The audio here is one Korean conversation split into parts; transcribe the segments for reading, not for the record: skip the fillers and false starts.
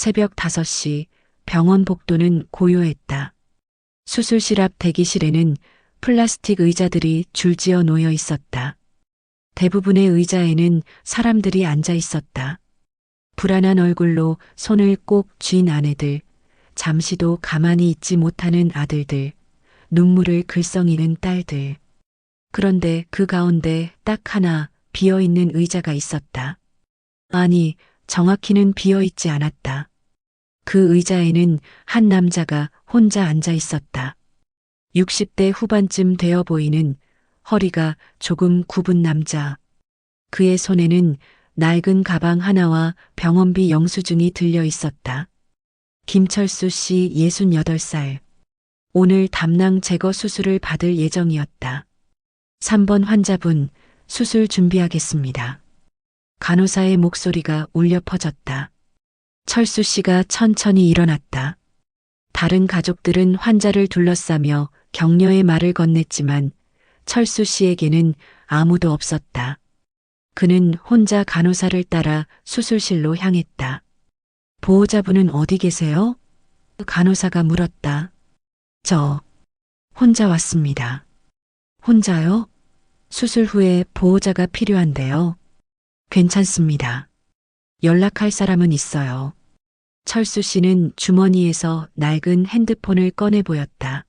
새벽 5시 병원 복도는 고요했다. 수술실 앞 대기실에는 플라스틱 의자들이 줄지어 놓여 있었다. 대부분의 의자에는 사람들이 앉아 있었다. 불안한 얼굴로 손을 꼭 쥔 아내들, 잠시도 가만히 있지 못하는 아들들, 눈물을 글썽이는 딸들. 그런데 그 가운데 딱 하나 비어있는 의자가 있었다. 아니, 정확히는 비어있지 않았다. 그 의자에는 한 남자가 혼자 앉아 있었다. 60대 후반쯤 되어 보이는 허리가 조금 굽은 남자. 그의 손에는 낡은 가방 하나와 병원비 영수증이 들려 있었다. 김철수 씨 68살. 오늘 담낭 제거 수술을 받을 예정이었다. 3번 환자분, 수술 준비하겠습니다. 간호사의 목소리가 울려 퍼졌다. 철수 씨가 천천히 일어났다. 다른 가족들은 환자를 둘러싸며 격려의 말을 건넸지만 철수 씨에게는 아무도 없었다. 그는 혼자 간호사를 따라 수술실로 향했다. 보호자분은 어디 계세요? 간호사가 물었다. 저, 혼자 왔습니다. 혼자요? 수술 후에 보호자가 필요한데요. 괜찮습니다. 연락할 사람은 있어요. 철수 씨는 주머니에서 낡은 핸드폰을 꺼내 보였다.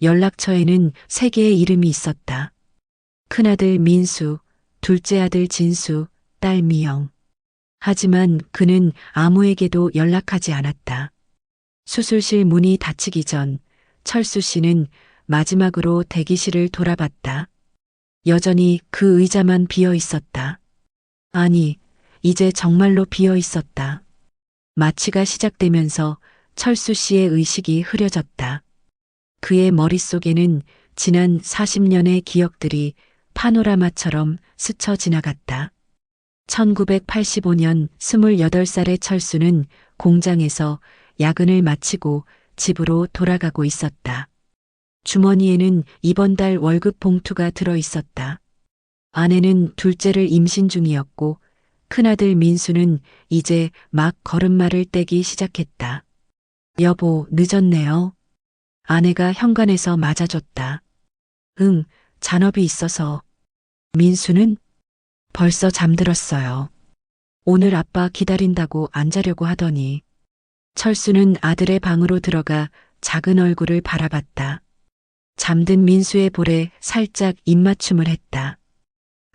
연락처에는 3개의 이름이 있었다. 큰아들 민수, 둘째 아들 진수, 딸 미영. 하지만 그는 아무에게도 연락하지 않았다. 수술실 문이 닫히기 전 철수 씨는 마지막으로 대기실을 돌아봤다. 여전히 그 의자만 비어 있었다. 아니, 이제 정말로 비어 있었다. 마취가 시작되면서 철수 씨의 의식이 흐려졌다. 그의 머릿속에는 지난 40년의 기억들이 파노라마처럼 스쳐 지나갔다. 1985년 28살의 철수는 공장에서 야근을 마치고 집으로 돌아가고 있었다. 주머니에는 이번 달 월급 봉투가 들어 있었다. 아내는 둘째를 임신 중이었고 큰아들 민수는 이제 막 걸음마를 떼기 시작했다. 여보, 늦었네요. 아내가 현관에서 맞아줬다. 응, 잔업이 있어서. 민수는 벌써 잠들었어요. 오늘 아빠 기다린다고 안 자려고 하더니. 철수는 아들의 방으로 들어가 작은 얼굴을 바라봤다. 잠든 민수의 볼에 살짝 입맞춤을 했다.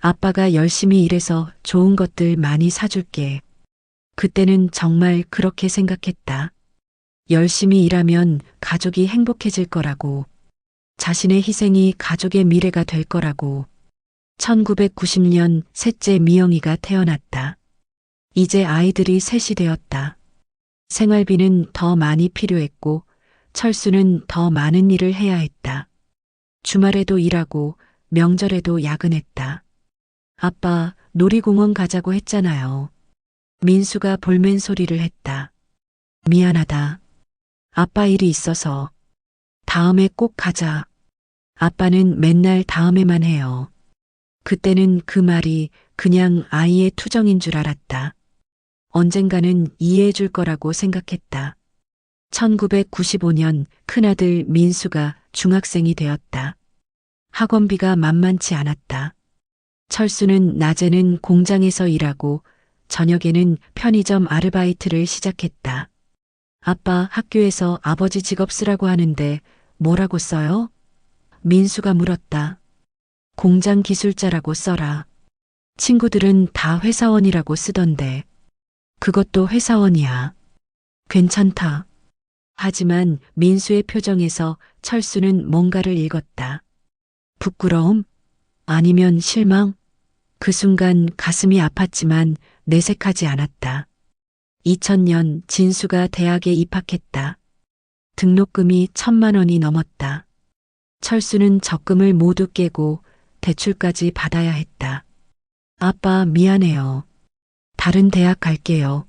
아빠가 열심히 일해서 좋은 것들 많이 사줄게. 그때는 정말 그렇게 생각했다. 열심히 일하면 가족이 행복해질 거라고. 자신의 희생이 가족의 미래가 될 거라고. 1990년 셋째 미영이가 태어났다. 이제 아이들이 셋이 되었다. 생활비는 더 많이 필요했고 철수는 더 많은 일을 해야 했다. 주말에도 일하고 명절에도 야근했다. 아빠, 놀이공원 가자고 했잖아요. 민수가 볼멘 소리를 했다. 미안하다. 아빠 일이 있어서. 다음에 꼭 가자. 아빠는 맨날 다음에만 해요. 그때는 그 말이 그냥 아이의 투정인 줄 알았다. 언젠가는 이해해 줄 거라고 생각했다. 1995년 큰아들 민수가 중학생이 되었다. 학원비가 만만치 않았다. 철수는 낮에는 공장에서 일하고 저녁에는 편의점 아르바이트를 시작했다. 아빠, 학교에서 아버지 직업 쓰라고 하는데 뭐라고 써요? 민수가 물었다. 공장 기술자라고 써라. 친구들은 다 회사원이라고 쓰던데. 그것도 회사원이야. 괜찮다. 하지만 민수의 표정에서 철수는 뭔가를 읽었다. 부끄러움? 아니면 실망? 그 순간 가슴이 아팠지만 내색하지 않았다. 2000년 진수가 대학에 입학했다. 등록금이 1,000만 원이 넘었다. 철수는 적금을 모두 깨고 대출까지 받아야 했다. 아빠, 미안해요. 다른 대학 갈게요.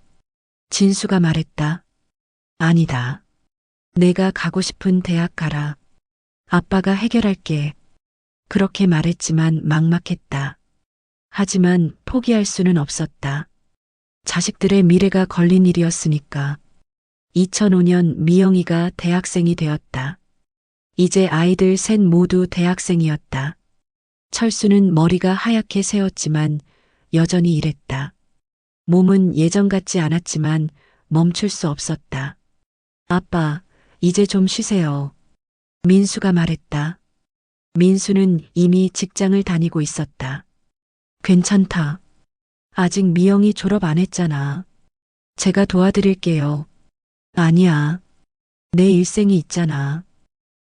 진수가 말했다. 아니다. 내가 가고 싶은 대학 가라. 아빠가 해결할게. 그렇게 말했지만 막막했다. 하지만 포기할 수는 없었다. 자식들의 미래가 걸린 일이었으니까. 2005년 미영이가 대학생이 되었다. 이제 아이들 셋 모두 대학생이었다. 철수는 머리가 하얗게 새었지만 여전히 일했다. 몸은 예전 같지 않았지만 멈출 수 없었다. 아빠, 이제 좀 쉬세요. 민수가 말했다. 민수는 이미 직장을 다니고 있었다. 괜찮다. 아직 미영이 졸업 안 했잖아. 제가 도와드릴게요. 아니야. 내 일생이 있잖아.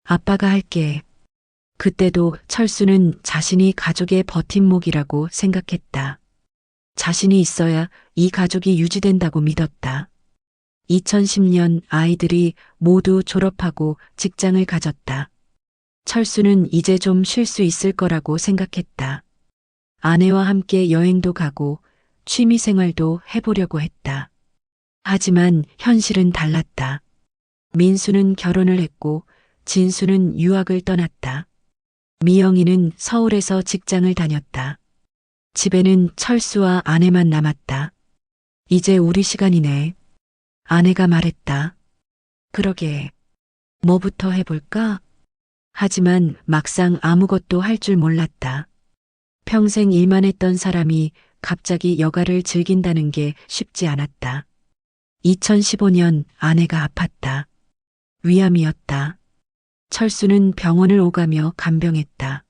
아빠가 할게. 그때도 철수는 자신이 가족의 버팀목이라고 생각했다. 자신이 있어야 이 가족이 유지된다고 믿었다. 2010년 아이들이 모두 졸업하고 직장을 가졌다. 철수는 이제 좀 쉴 수 있을 거라고 생각했다. 아내와 함께 여행도 가고 취미 생활도 해보려고 했다. 하지만 현실은 달랐다. 민수는 결혼을 했고 진수는 유학을 떠났다. 미영이는 서울에서 직장을 다녔다. 집에는 철수와 아내만 남았다. 이제 우리 시간이네. 아내가 말했다. 그러게. 뭐부터 해볼까? 하지만 막상 아무것도 할 줄 몰랐다. 평생 일만 했던 사람이 갑자기 여가를 즐긴다는 게 쉽지 않았다. 2015년 아내가 아팠다. 위암이었다. 철수는 병원을 오가며 간병했다.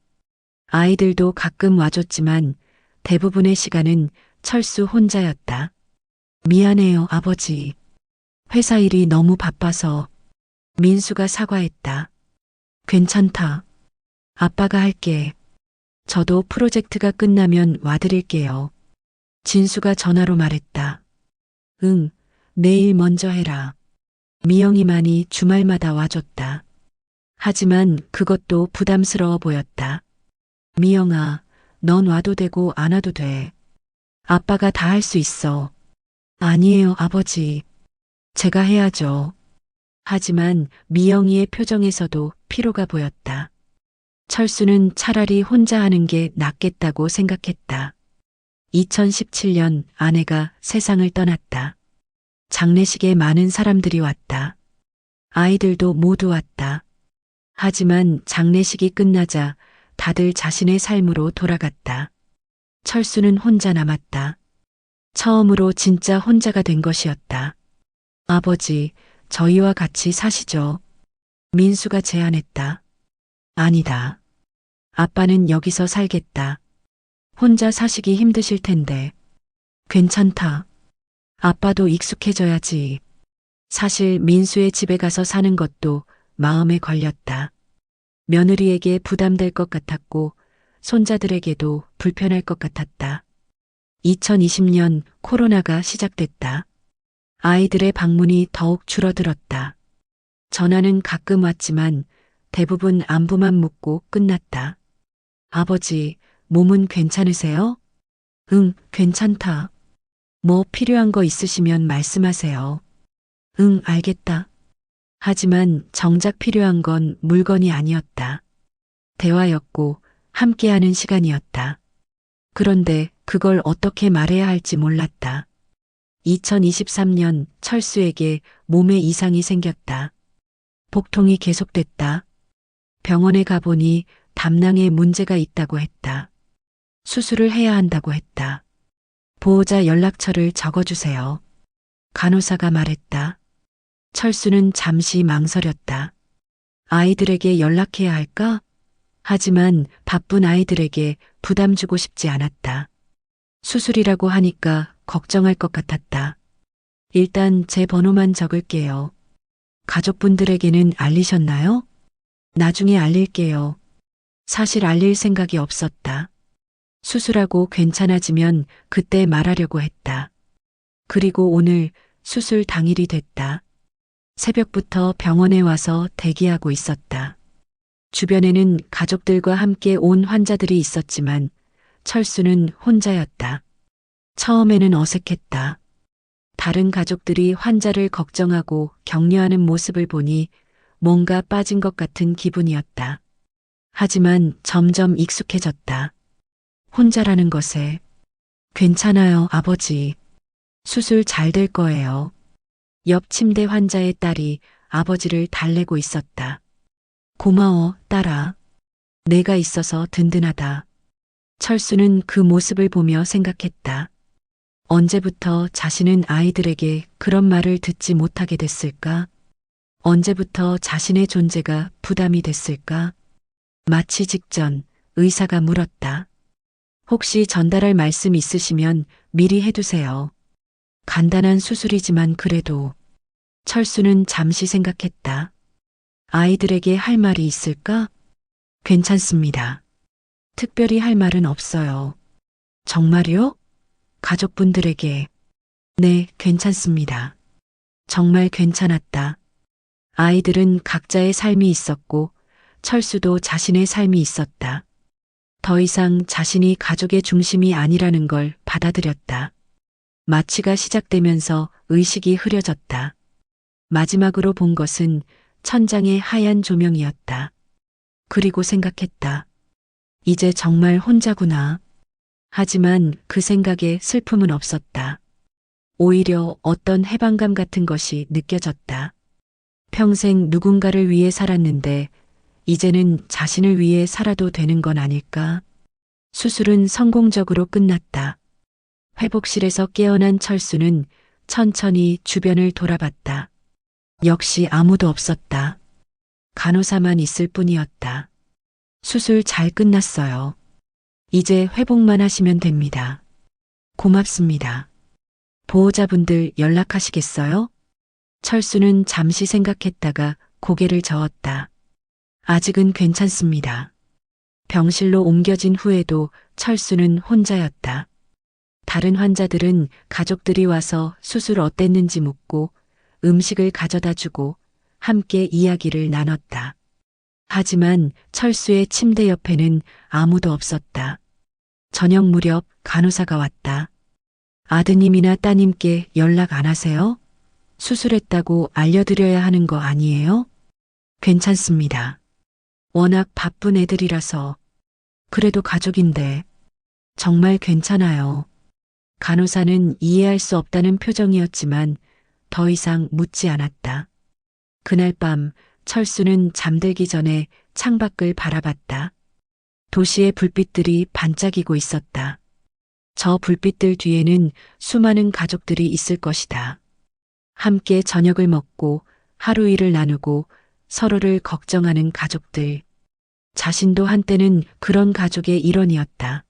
아이들도 가끔 와줬지만 대부분의 시간은 철수 혼자였다. 미안해요, 아버지. 회사 일이 너무 바빠서. 민수가 사과했다. 괜찮다. 아빠가 할게. 저도 프로젝트가 끝나면 와드릴게요. 진수가 전화로 말했다. 응, 내일 먼저 해라. 미영이만이 주말마다 와줬다. 하지만 그것도 부담스러워 보였다. 미영아, 넌 와도 되고 안 와도 돼. 아빠가 다 할 수 있어. 아니에요, 아버지. 제가 해야죠. 하지만 미영이의 표정에서도 피로가 보였다. 철수는 차라리 혼자 하는 게 낫겠다고 생각했다. 2017년 아내가 세상을 떠났다. 장례식에 많은 사람들이 왔다. 아이들도 모두 왔다. 하지만 장례식이 끝나자 다들 자신의 삶으로 돌아갔다. 철수는 혼자 남았다. 처음으로 진짜 혼자가 된 것이었다. 아버지, 저희와 같이 사시죠. 민수가 제안했다. 아니다. 아빠는 여기서 살겠다. 혼자 사시기 힘드실 텐데. 괜찮다. 아빠도 익숙해져야지. 사실 민수의 집에 가서 사는 것도 마음에 걸렸다. 며느리에게 부담될 것 같았고 손자들에게도 불편할 것 같았다. 2020년 코로나가 시작됐다. 아이들의 방문이 더욱 줄어들었다. 전화는 가끔 왔지만 대부분 안부만 묻고 끝났다. 아버지, 몸은 괜찮으세요? 응, 괜찮다. 뭐 필요한 거 있으시면 말씀하세요. 응, 알겠다. 하지만 정작 필요한 건 물건이 아니었다. 대화였고 함께하는 시간이었다. 그런데 그걸 어떻게 말해야 할지 몰랐다. 2023년 철수에게 몸에 이상이 생겼다. 복통이 계속됐다. 병원에 가보니 담낭에 문제가 있다고 했다. 수술을 해야 한다고 했다. 보호자 연락처를 적어주세요. 간호사가 말했다. 철수는 잠시 망설였다. 아이들에게 연락해야 할까? 하지만 바쁜 아이들에게 부담 주고 싶지 않았다. 수술이라고 하니까 걱정할 것 같았다. 일단 제 번호만 적을게요. 가족분들에게는 알리셨나요? 나중에 알릴게요. 사실 알릴 생각이 없었다. 수술하고 괜찮아지면 그때 말하려고 했다. 그리고 오늘 수술 당일이 됐다. 새벽부터 병원에 와서 대기하고 있었다. 주변에는 가족들과 함께 온 환자들이 있었지만 철수는 혼자였다. 처음에는 어색했다. 다른 가족들이 환자를 걱정하고 격려하는 모습을 보니 뭔가 빠진 것 같은 기분이었다. 하지만 점점 익숙해졌다. 혼자라는 것에. 괜찮아요, 아버지. 수술 잘 될 거예요. 옆 침대 환자의 딸이 아버지를 달래고 있었다. 고마워, 딸아. 내가 있어서 든든하다. 철수는 그 모습을 보며 생각했다. 언제부터 자신은 아이들에게 그런 말을 듣지 못하게 됐을까? 언제부터 자신의 존재가 부담이 됐을까? 마치 직전 의사가 물었다. 혹시 전달할 말씀 있으시면 미리 해두세요. 간단한 수술이지만 그래도. 철수는 잠시 생각했다. 아이들에게 할 말이 있을까? 괜찮습니다. 특별히 할 말은 없어요. 정말요? 가족분들에게. 네, 괜찮습니다. 정말 괜찮았다. 아이들은 각자의 삶이 있었고 철수도 자신의 삶이 있었다. 더 이상 자신이 가족의 중심이 아니라는 걸 받아들였다. 마취가 시작되면서 의식이 흐려졌다. 마지막으로 본 것은 천장의 하얀 조명이었다. 그리고 생각했다. 이제 정말 혼자구나. 하지만 그 생각에 슬픔은 없었다. 오히려 어떤 해방감 같은 것이 느껴졌다. 평생 누군가를 위해 살았는데 이제는 자신을 위해 살아도 되는 건 아닐까? 수술은 성공적으로 끝났다. 회복실에서 깨어난 철수는 천천히 주변을 돌아봤다. 역시 아무도 없었다. 간호사만 있을 뿐이었다. 수술 잘 끝났어요. 이제 회복만 하시면 됩니다. 고맙습니다. 보호자분들 연락하시겠어요? 철수는 잠시 생각했다가 고개를 저었다. 아직은 괜찮습니다. 병실로 옮겨진 후에도 철수는 혼자였다. 다른 환자들은 가족들이 와서 수술 어땠는지 묻고 음식을 가져다 주고 함께 이야기를 나눴다. 하지만 철수의 침대 옆에는 아무도 없었다. 저녁 무렵 간호사가 왔다. 아드님이나 따님께 연락 안 하세요? 수술했다고 알려드려야 하는 거 아니에요? 괜찮습니다. 워낙 바쁜 애들이라서. 그래도 가족인데. 정말 괜찮아요. 간호사는 이해할 수 없다는 표정이었지만 더 이상 묻지 않았다. 그날 밤 철수는 잠들기 전에 창밖을 바라봤다. 도시의 불빛들이 반짝이고 있었다. 저 불빛들 뒤에는 수많은 가족들이 있을 것이다. 함께 저녁을 먹고 하루 일을 나누고 서로를 걱정하는 가족들. 자신도 한때는 그런 가족의 일원이었다.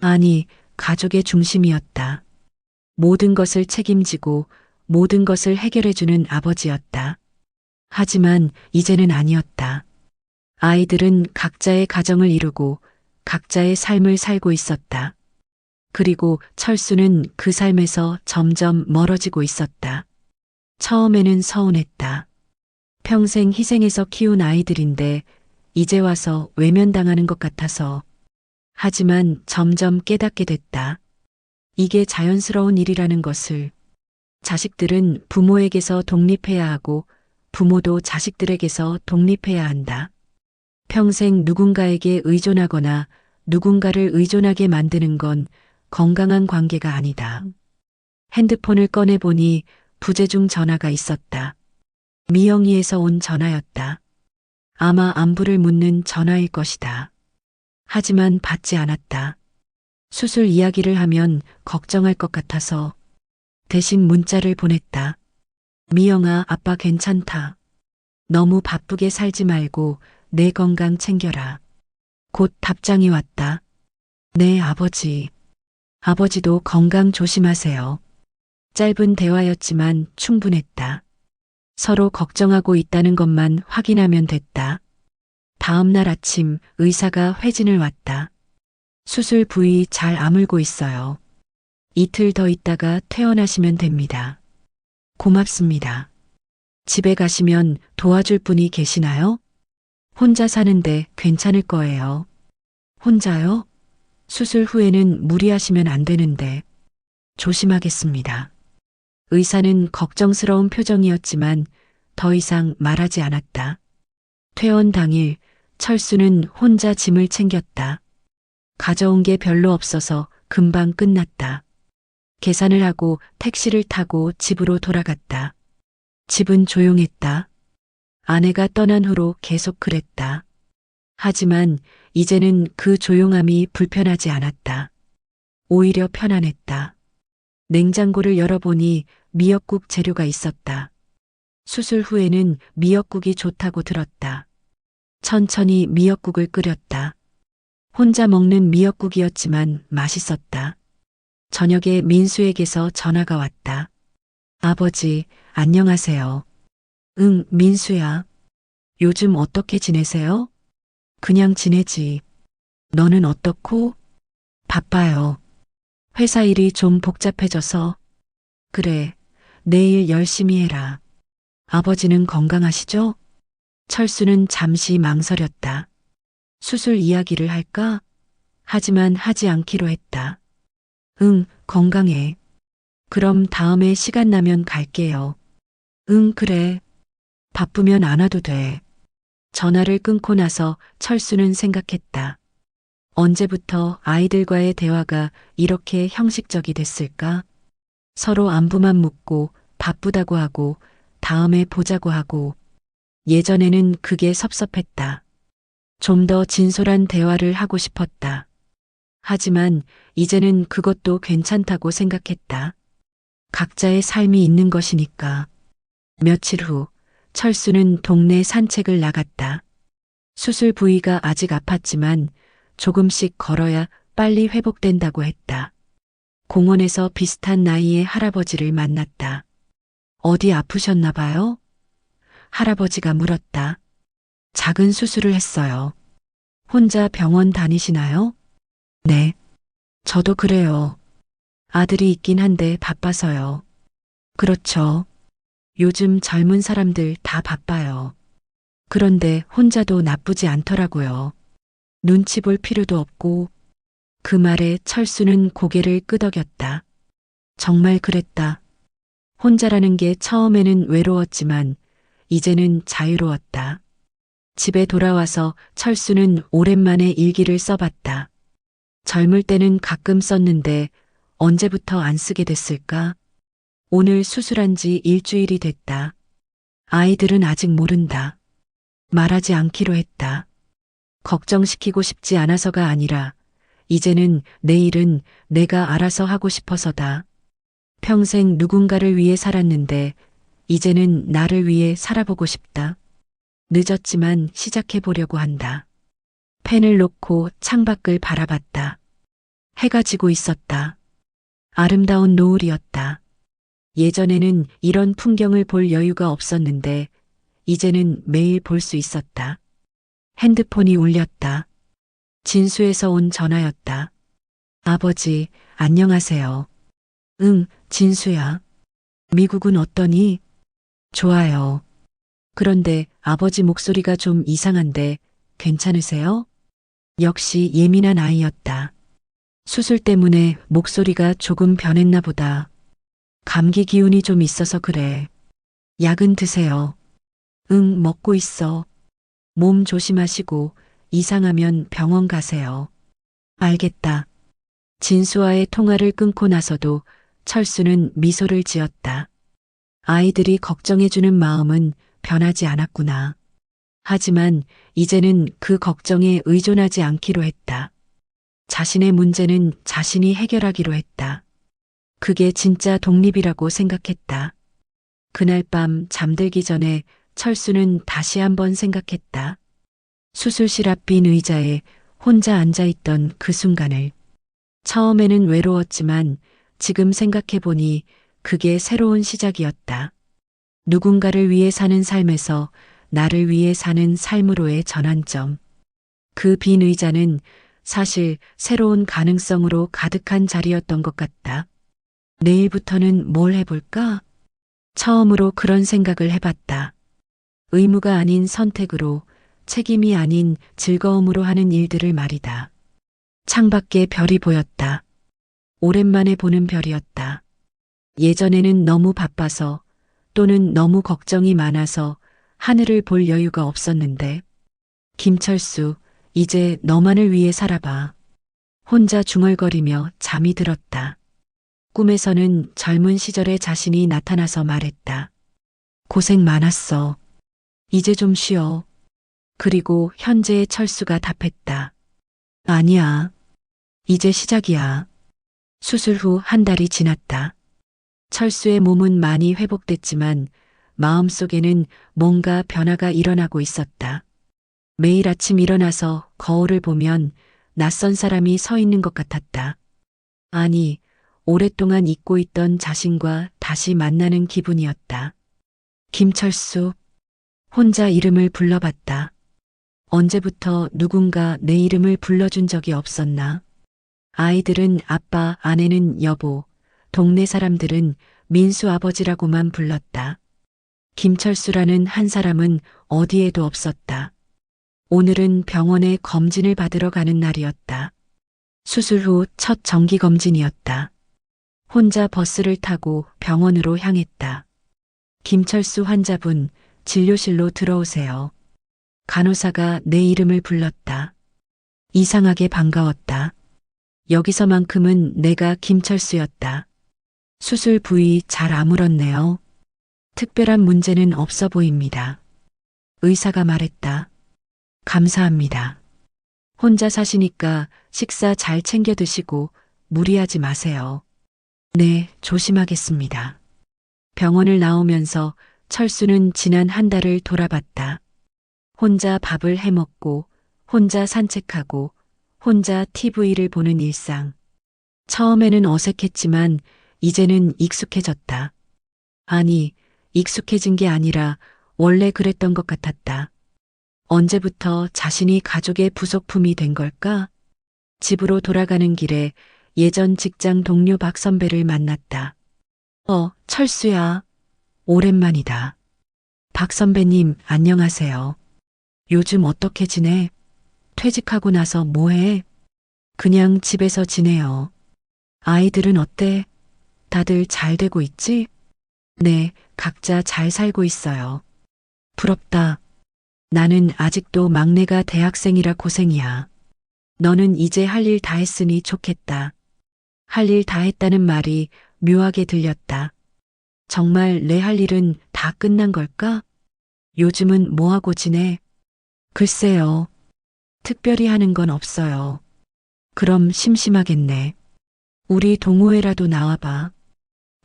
아니, 가족의 중심이었다. 모든 것을 책임지고 모든 것을 해결해주는 아버지였다. 하지만 이제는 아니었다. 아이들은 각자의 가정을 이루고 각자의 삶을 살고 있었다. 그리고 철수는 그 삶에서 점점 멀어지고 있었다. 처음에는 서운했다. 평생 희생해서 키운 아이들인데 이제 와서 외면당하는 것 같아서. 하지만 점점 깨닫게 됐다. 이게 자연스러운 일이라는 것을. 자식들은 부모에게서 독립해야 하고 부모도 자식들에게서 독립해야 한다. 평생 누군가에게 의존하거나 누군가를 의존하게 만드는 건 건강한 관계가 아니다. 핸드폰을 꺼내보니 부재중 전화가 있었다. 미영이에서 온 전화였다. 아마 안부를 묻는 전화일 것이다. 하지만 받지 않았다. 수술 이야기를 하면 걱정할 것 같아서 대신 문자를 보냈다. 미영아, 아빠 괜찮다. 너무 바쁘게 살지 말고 내 건강 챙겨라. 곧 답장이 왔다. 네, 아버지. 아버지도 건강 조심하세요. 짧은 대화였지만 충분했다. 서로 걱정하고 있다는 것만 확인하면 됐다. 다음 날 아침 의사가 회진을 왔다. 수술 부위 잘 아물고 있어요. 이틀 더 있다가 퇴원하시면 됩니다. 고맙습니다. 집에 가시면 도와줄 분이 계시나요? 혼자 사는데 괜찮을 거예요. 혼자요? 수술 후에는 무리하시면 안 되는데. 조심하겠습니다. 의사는 걱정스러운 표정이었지만 더 이상 말하지 않았다. 퇴원 당일 철수는 혼자 짐을 챙겼다. 가져온 게 별로 없어서 금방 끝났다. 계산을 하고 택시를 타고 집으로 돌아갔다. 집은 조용했다. 아내가 떠난 후로 계속 그랬다. 하지만 이제는 그 조용함이 불편하지 않았다. 오히려 편안했다. 냉장고를 열어보니 미역국 재료가 있었다. 수술 후에는 미역국이 좋다고 들었다. 천천히 미역국을 끓였다. 혼자 먹는 미역국이었지만 맛있었다. 저녁에 민수에게서 전화가 왔다. 아버지, 안녕하세요. 응, 민수야. 요즘 어떻게 지내세요? 그냥 지내지. 너는 어떻고? 바빠요. 회사 일이 좀 복잡해져서. 그래, 내일 열심히 해라. 아버지는 건강하시죠? 철수는 잠시 망설였다. 수술 이야기를 할까? 하지만 하지 않기로 했다. 응, 건강해. 그럼 다음에 시간 나면 갈게요. 응, 그래. 바쁘면 안 와도 돼. 전화를 끊고 나서 철수는 생각했다. 언제부터 아이들과의 대화가 이렇게 형식적이 됐을까? 서로 안부만 묻고 바쁘다고 하고 다음에 보자고 하고 예전에는 그게 섭섭했다. 좀 더 진솔한 대화를 하고 싶었다. 하지만 이제는 그것도 괜찮다고 생각했다. 각자의 삶이 있는 것이니까. 며칠 후 철수는 동네 산책을 나갔다. 수술 부위가 아직 아팠지만 조금씩 걸어야 빨리 회복된다고 했다. 공원에서 비슷한 나이의 할아버지를 만났다. 어디 아프셨나 봐요? 할아버지가 물었다. 작은 수술을 했어요. 혼자 병원 다니시나요? 네. 저도 그래요. 아들이 있긴 한데 바빠서요. 그렇죠. 요즘 젊은 사람들 다 바빠요. 그런데 혼자도 나쁘지 않더라고요. 눈치 볼 필요도 없고. 그 말에 철수는 고개를 끄덕였다. 정말 그랬다. 혼자라는 게 처음에는 외로웠지만 이제는 자유로웠다. 집에 돌아와서 철수는 오랜만에 일기를 써봤다. 젊을 때는 가끔 썼는데 언제부터 안 쓰게 됐을까? 오늘 수술한 지 일주일이 됐다. 아이들은 아직 모른다. 말하지 않기로 했다. 걱정시키고 싶지 않아서가 아니라 이제는 내일은 내가 알아서 하고 싶어서다. 평생 누군가를 위해 살았는데 이제는 나를 위해 살아보고 싶다. 늦었지만 시작해보려고 한다. 펜을 놓고 창밖을 바라봤다. 해가 지고 있었다. 아름다운 노을이었다. 예전에는 이런 풍경을 볼 여유가 없었는데 이제는 매일 볼 수 있었다. 핸드폰이 울렸다. 진수에서 온 전화였다. 아버지, 안녕하세요. 응, 진수야. 미국은 어떠니? 좋아요. 그런데 아버지 목소리가 좀 이상한데 괜찮으세요? 역시 예민한 아이였다. 수술 때문에 목소리가 조금 변했나 보다. 감기 기운이 좀 있어서 그래. 약은 드세요. 응, 먹고 있어. 몸 조심하시고 이상하면 병원 가세요. 알겠다. 진수와의 통화를 끊고 나서도 철수는 미소를 지었다. 아이들이 걱정해주는 마음은 변하지 않았구나. 하지만 이제는 그 걱정에 의존하지 않기로 했다. 자신의 문제는 자신이 해결하기로 했다. 그게 진짜 독립이라고 생각했다. 그날 밤 잠들기 전에 철수는 다시 한번 생각했다. 수술실 앞 빈 의자에 혼자 앉아있던 그 순간을. 처음에는 외로웠지만 지금 생각해보니 그게 새로운 시작이었다. 누군가를 위해 사는 삶에서 나를 위해 사는 삶으로의 전환점. 그 빈 의자는 사실 새로운 가능성으로 가득한 자리였던 것 같다. 내일부터는 뭘 해볼까? 처음으로 그런 생각을 해봤다. 의무가 아닌 선택으로, 책임이 아닌 즐거움으로 하는 일들을 말이다. 창밖에 별이 보였다. 오랜만에 보는 별이었다. 예전에는 너무 바빠서 또는 너무 걱정이 많아서 하늘을 볼 여유가 없었는데, 김철수, 이제 너만을 위해 살아봐. 혼자 중얼거리며 잠이 들었다. 꿈에서는 젊은 시절의 자신이 나타나서 말했다. 고생 많았어. 이제 좀 쉬어. 그리고 현재의 철수가 답했다. 아니야. 이제 시작이야. 수술 후 한 달이 지났다. 철수의 몸은 많이 회복됐지만 마음속에는 뭔가 변화가 일어나고 있었다. 매일 아침 일어나서 거울을 보면 낯선 사람이 서 있는 것 같았다. 아니, 오랫동안 잊고 있던 자신과 다시 만나는 기분이었다. 김철수, 혼자 이름을 불러봤다. 언제부터 누군가 내 이름을 불러준 적이 없었나? 아이들은 아빠, 아내는 여보, 동네 사람들은 민수 아버지라고만 불렀다. 김철수라는 한 사람은 어디에도 없었다. 오늘은 병원에 검진을 받으러 가는 날이었다. 수술 후 첫 정기 검진이었다. 혼자 버스를 타고 병원으로 향했다. 김철수 환자분, 진료실로 들어오세요. 간호사가 내 이름을 불렀다. 이상하게 반가웠다. 여기서만큼은 내가 김철수였다. 수술 부위 잘 아물었네요. 특별한 문제는 없어 보입니다. 의사가 말했다. 감사합니다. 혼자 사시니까 식사 잘 챙겨 드시고 무리하지 마세요. 네, 조심하겠습니다. 병원을 나오면서 철수는 지난 한 달을 돌아봤다. 혼자 밥을 해 먹고, 혼자 산책하고, 혼자 TV를 보는 일상. 처음에는 어색했지만 이제는 익숙해졌다. 아니, 익숙해진 게 아니라 원래 그랬던 것 같았다. 언제부터 자신이 가족의 부속품이 된 걸까? 집으로 돌아가는 길에 예전 직장 동료 박 선배를 만났다. 철수야. 오랜만이다. 박 선배님, 안녕하세요. 요즘 어떻게 지내? 퇴직하고 나서 뭐 해? 그냥 집에서 지내요. 아이들은 어때? 다들 잘 되고 있지? 네, 각자 잘 살고 있어요. 부럽다. 나는 아직도 막내가 대학생이라 고생이야. 너는 이제 할 일 다 했으니 좋겠다. 할 일 다 했다는 말이 묘하게 들렸다. 정말 내 할 일은 다 끝난 걸까? 요즘은 뭐 하고 지내? 글쎄요. 특별히 하는 건 없어요. 그럼 심심하겠네. 우리 동호회라도 나와봐.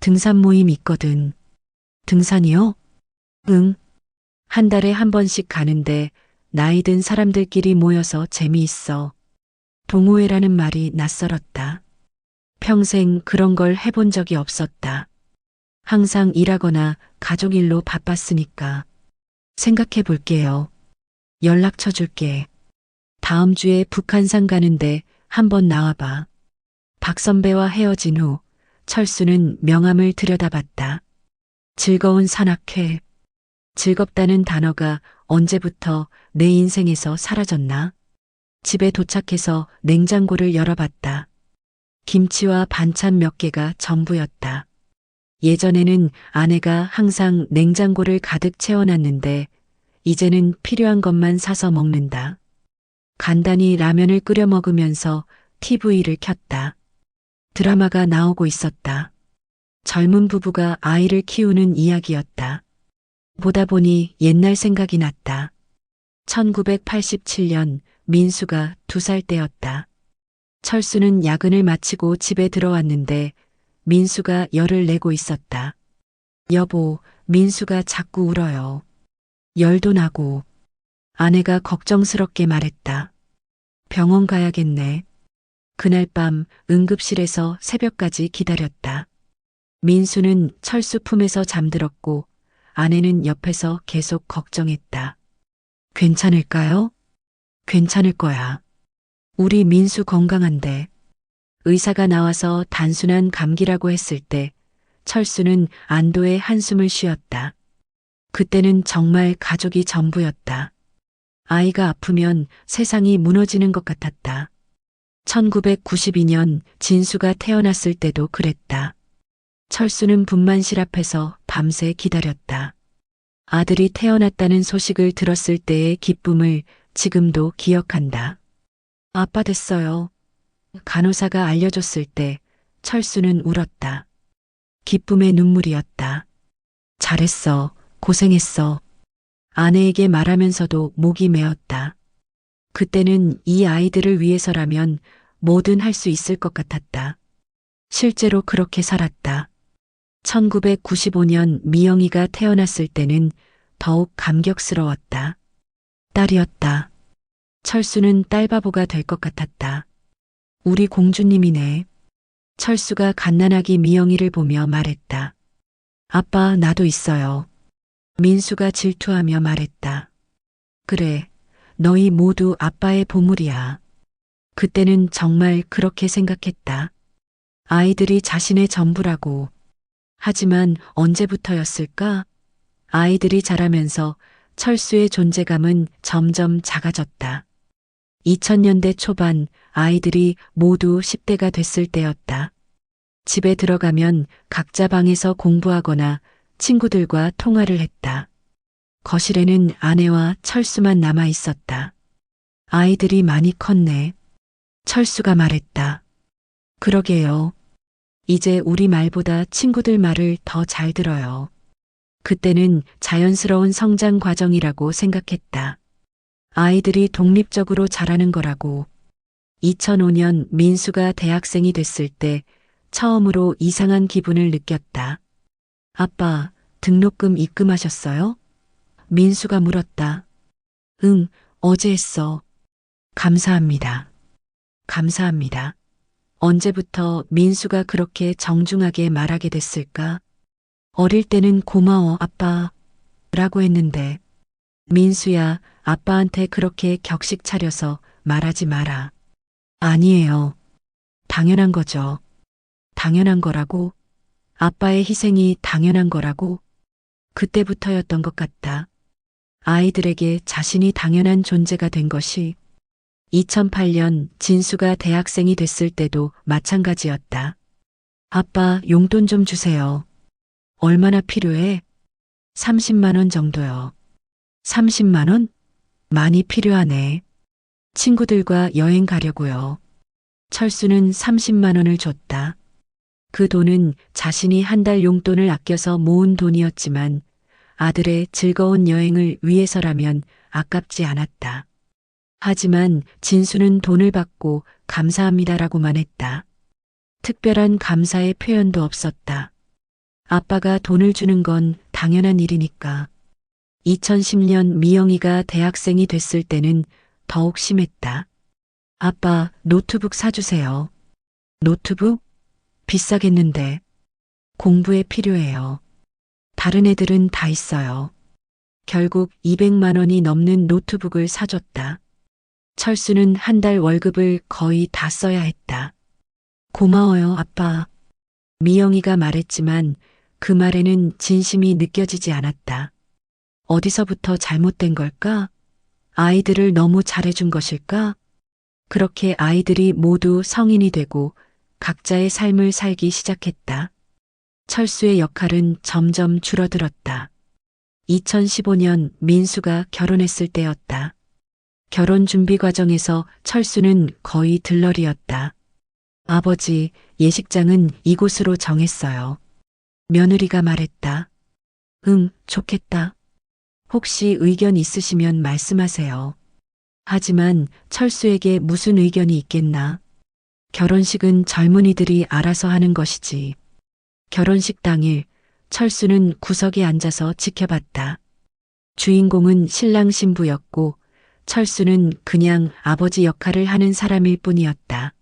등산 모임 있거든. 등산이요? 응. 한 달에 한 번씩 가는데 나이 든 사람들끼리 모여서 재미있어. 동호회라는 말이 낯설었다. 평생 그런 걸 해본 적이 없었다. 항상 일하거나 가족 일로 바빴으니까. 생각해 볼게요. 연락처 줄게. 다음 주에 북한산 가는데 한번 나와봐. 박 선배와 헤어진 후 철수는 명함을 들여다봤다. 즐거운 산악회. 즐겁다는 단어가 언제부터 내 인생에서 사라졌나? 집에 도착해서 냉장고를 열어봤다. 김치와 반찬 몇 개가 전부였다. 예전에는 아내가 항상 냉장고를 가득 채워놨는데 이제는 필요한 것만 사서 먹는다. 간단히 라면을 끓여 먹으면서 TV를 켰다. 드라마가 나오고 있었다. 젊은 부부가 아이를 키우는 이야기였다. 보다 보니 옛날 생각이 났다. 1987년 민수가 2살 때였다. 철수는 야근을 마치고 집에 들어왔는데 민수가 열을 내고 있었다. 여보, 민수가 자꾸 울어요. 열도 나고. 아내가 걱정스럽게 말했다. 병원 가야겠네. 그날 밤 응급실에서 새벽까지 기다렸다. 민수는 철수 품에서 잠들었고 아내는 옆에서 계속 걱정했다. 괜찮을까요? 괜찮을 거야. 우리 민수 건강한데. 의사가 나와서 단순한 감기라고 했을 때 철수는 안도의 한숨을 쉬었다. 그때는 정말 가족이 전부였다. 아이가 아프면 세상이 무너지는 것 같았다. 1992년 진수가 태어났을 때도 그랬다. 철수는 분만실 앞에서 밤새 기다렸다. 아들이 태어났다는 소식을 들었을 때의 기쁨을 지금도 기억한다. 아빠 됐어요. 간호사가 알려줬을 때 철수는 울었다. 기쁨의 눈물이었다. 잘했어. 고생했어. 아내에게 말하면서도 목이 메었다. 그때는 이 아이들을 위해서라면 뭐든 할 수 있을 것 같았다. 실제로 그렇게 살았다. 1995년 미영이가 태어났을 때는 더욱 감격스러웠다. 딸이었다. 철수는 딸바보가 될 것 같았다. 우리 공주님이네. 철수가 갓난아기 미영이를 보며 말했다. 아빠, 나도 있어요. 민수가 질투하며 말했다. 그래, 너희 모두 아빠의 보물이야. 그때는 정말 그렇게 생각했다. 아이들이 자신의 전부라고. 하지만 언제부터였을까? 아이들이 자라면서 철수의 존재감은 점점 작아졌다. 2000년대 초반 아이들이 모두 10대가 됐을 때였다. 집에 들어가면 각자 방에서 공부하거나 친구들과 통화를 했다. 거실에는 아내와 철수만 남아 있었다. 아이들이 많이 컸네. 철수가 말했다. 그러게요. 이제 우리 말보다 친구들 말을 더 잘 들어요. 그때는 자연스러운 성장 과정이라고 생각했다. 아이들이 독립적으로 자라는 거라고. 2005년 민수가 대학생이 됐을 때 처음으로 이상한 기분을 느꼈다. 아빠, 등록금 입금하셨어요? 민수가 물었다. 응, 어제 했어. 감사합니다. 감사합니다. 언제부터 민수가 그렇게 정중하게 말하게 됐을까? 어릴 때는 고마워, 아빠. 라고 했는데, 민수야, 아빠한테 그렇게 격식 차려서 말하지 마라. 아니에요. 당연한 거죠. 당연한 거라고. 아빠의 희생이 당연한 거라고. 그때부터였던 것 같다. 아이들에게 자신이 당연한 존재가 된 것이 2008년 진수가 대학생이 됐을 때도 마찬가지였다. 아빠, 용돈 좀 주세요. 얼마나 필요해? 30만 원 정도요. 30만 원? 많이 필요하네. 친구들과 여행 가려고요. 철수는 30만 원을 줬다. 그 돈은 자신이 한 달 용돈을 아껴서 모은 돈이었지만 아들의 즐거운 여행을 위해서라면 아깝지 않았다. 하지만 진수는 돈을 받고 감사합니다라고만 했다. 특별한 감사의 표현도 없었다. 아빠가 돈을 주는 건 당연한 일이니까. 2010년 미영이가 대학생이 됐을 때는 더욱 심했다. 아빠, 노트북 사주세요. 노트북? 비싸겠는데. 공부에 필요해요. 다른 애들은 다 있어요. 결국 200만 원이 넘는 노트북을 사줬다. 철수는 한 달 월급을 거의 다 써야 했다. 고마워요, 아빠. 미영이가 말했지만 그 말에는 진심이 느껴지지 않았다. 어디서부터 잘못된 걸까? 아이들을 너무 잘해준 것일까? 그렇게 아이들이 모두 성인이 되고 각자의 삶을 살기 시작했다. 철수의 역할은 점점 줄어들었다. 2015년 민수가 결혼했을 때였다. 결혼 준비 과정에서 철수는 거의 들러리였다. 아버지, 예식장은 이곳으로 정했어요. 며느리가 말했다. 응, 좋겠다. 혹시 의견 있으시면 말씀하세요. 하지만 철수에게 무슨 의견이 있겠나? 결혼식은 젊은이들이 알아서 하는 것이지. 결혼식 당일 철수는 구석에 앉아서 지켜봤다. 주인공은 신랑 신부였고 철수는 그냥 아버지 역할을 하는 사람일 뿐이었다.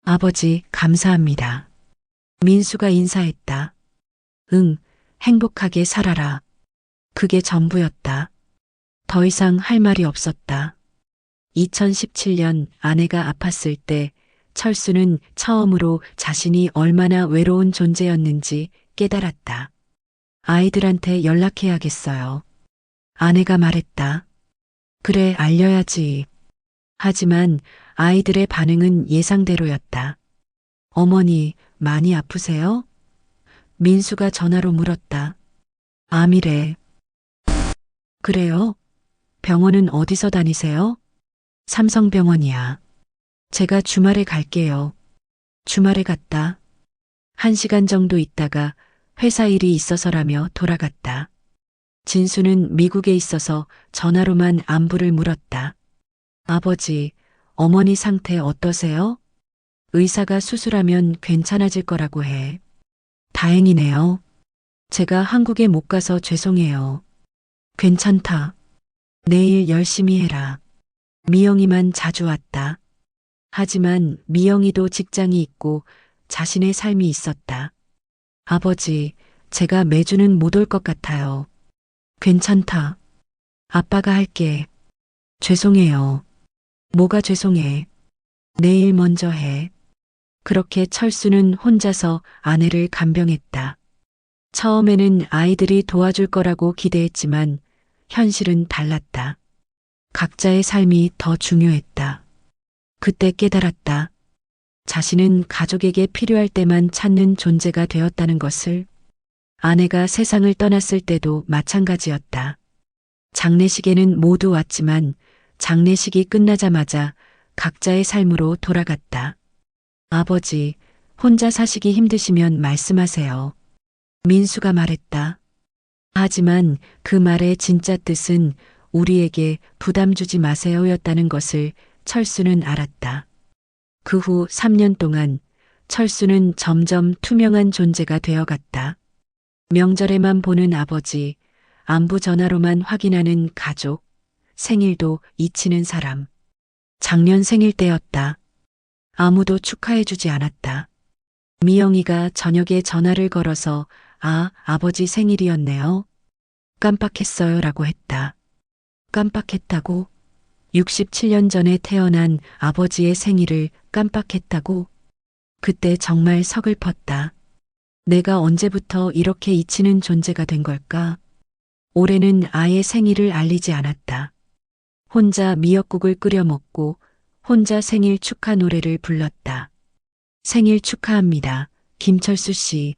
아버지, 감사합니다. 민수가 인사했다. 응, 행복하게 살아라. 그게 전부였다. 더 이상 할 말이 없었다. 2017년 아내가 아팠을 때 철수는 처음으로 자신이 얼마나 외로운 존재였는지 깨달았다. 아이들한테 연락해야겠어요. 아내가 말했다. 그래, 알려야지. 하지만 아이들의 반응은 예상대로였다. 어머니, 많이 아프세요? 민수가 전화로 물었다. 암이래. 그래요? 병원은 어디서 다니세요? 삼성병원이야. 제가 주말에 갈게요. 주말에 갔다. 1시간 정도 있다가 회사 일이 있어서라며 돌아갔다. 진수는 미국에 있어서 전화로만 안부를 물었다. 아버지, 어머니 상태 어떠세요? 의사가 수술하면 괜찮아질 거라고 해. 다행이네요. 제가 한국에 못 가서 죄송해요. 괜찮다. 내일 열심히 해라. 미영이만 자주 왔다. 하지만 미영이도 직장이 있고 자신의 삶이 있었다. 아버지, 제가 매주는 못 올 것 같아요. 괜찮다. 아빠가 할게. 죄송해요. 뭐가 죄송해. 내일 먼저 해. 그렇게 철수는 혼자서 아내를 간병했다. 처음에는 아이들이 도와줄 거라고 기대했지만 현실은 달랐다. 각자의 삶이 더 중요했다. 그때 깨달았다. 자신은 가족에게 필요할 때만 찾는 존재가 되었다는 것을. 아내가 세상을 떠났을 때도 마찬가지였다. 장례식에는 모두 왔지만 장례식이 끝나자마자 각자의 삶으로 돌아갔다. 아버지, 혼자 사시기 힘드시면 말씀하세요. 민수가 말했다. 하지만 그 말의 진짜 뜻은 우리에게 부담 주지 마세요였다는 것을 철수는 알았다. 그 후 3년 동안 철수는 점점 투명한 존재가 되어갔다. 명절에만 보는 아버지, 안부 전화로만 확인하는 가족, 생일도 잊히는 사람. 작년 생일 때였다. 아무도 축하해주지 않았다. 미영이가 저녁에 전화를 걸어서 아버지 생일이었네요. 깜빡했어요 라고 했다. 깜빡했다고? 67년 전에 태어난 아버지의 생일을 깜빡했다고? 그때 정말 서글펐다. 내가 언제부터 이렇게 잊히는 존재가 된 걸까? 올해는 아예 생일을 알리지 않았다. 혼자 미역국을 끓여 먹고 혼자 생일 축하 노래를 불렀다. 생일 축하합니다. 김철수 씨.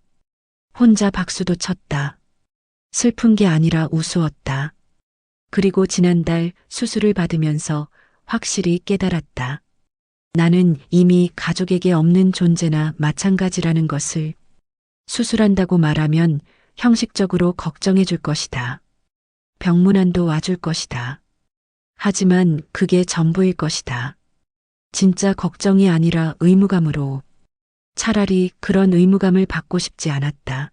혼자 박수도 쳤다. 슬픈 게 아니라 우스웠다. 그리고 지난달 수술을 받으면서 확실히 깨달았다. 나는 이미 가족에게 없는 존재나 마찬가지라는 것을. 수술한다고 말하면 형식적으로 걱정해 줄 것이다. 병문안도 와줄 것이다. 하지만 그게 전부일 것이다. 진짜 걱정이 아니라 의무감으로. 차라리 그런 의무감을 받고 싶지 않았다.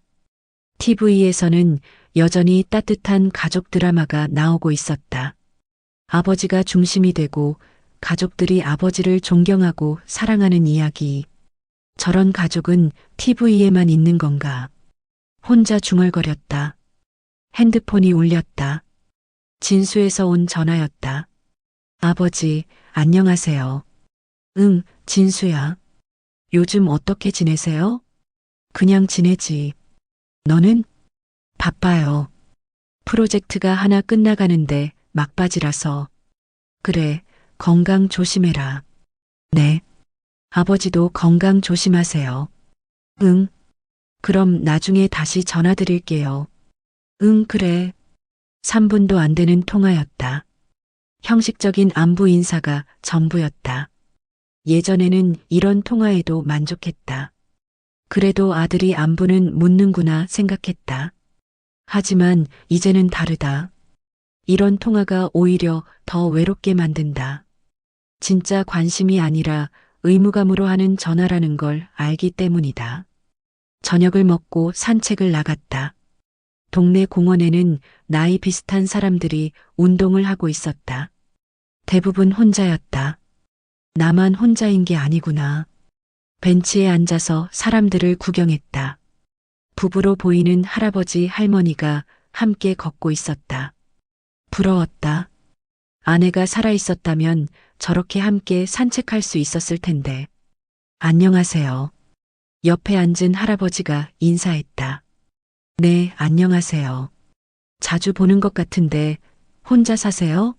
TV에서는 여전히 따뜻한 가족 드라마가 나오고 있었다. 아버지가 중심이 되고 가족들이 아버지를 존경하고 사랑하는 이야기. 저런 가족은 TV에만 있는 건가? 혼자 중얼거렸다. 핸드폰이 울렸다. 진수에서 온 전화였다. 아버지, 안녕하세요. 응, 진수야. 요즘 어떻게 지내세요? 그냥 지내지. 너는? 바빠요. 프로젝트가 하나 끝나가는데 막바지라서. 그래, 건강 조심해라. 네. 아버지도 건강 조심하세요. 응. 그럼 나중에 다시 전화드릴게요. 응, 그래. 3분도 안 되는 통화였다. 형식적인 안부 인사가 전부였다. 예전에는 이런 통화에도 만족했다. 그래도 아들이 안부는 묻는구나 생각했다. 하지만 이제는 다르다. 이런 통화가 오히려 더 외롭게 만든다. 진짜 관심이 아니라 의무감으로 하는 전화라는 걸 알기 때문이다. 저녁을 먹고 산책을 나갔다. 동네 공원에는 나이 비슷한 사람들이 운동을 하고 있었다. 대부분 혼자였다. 나만 혼자인 게 아니구나. 벤치에 앉아서 사람들을 구경했다. 부부로 보이는 할아버지 할머니가 함께 걷고 있었다. 부러웠다. 아내가 살아 있었다면 저렇게 함께 산책할 수 있었을 텐데. 안녕하세요. 옆에 앉은 할아버지가 인사했다. 네, 안녕하세요. 자주 보는 것 같은데 혼자 사세요?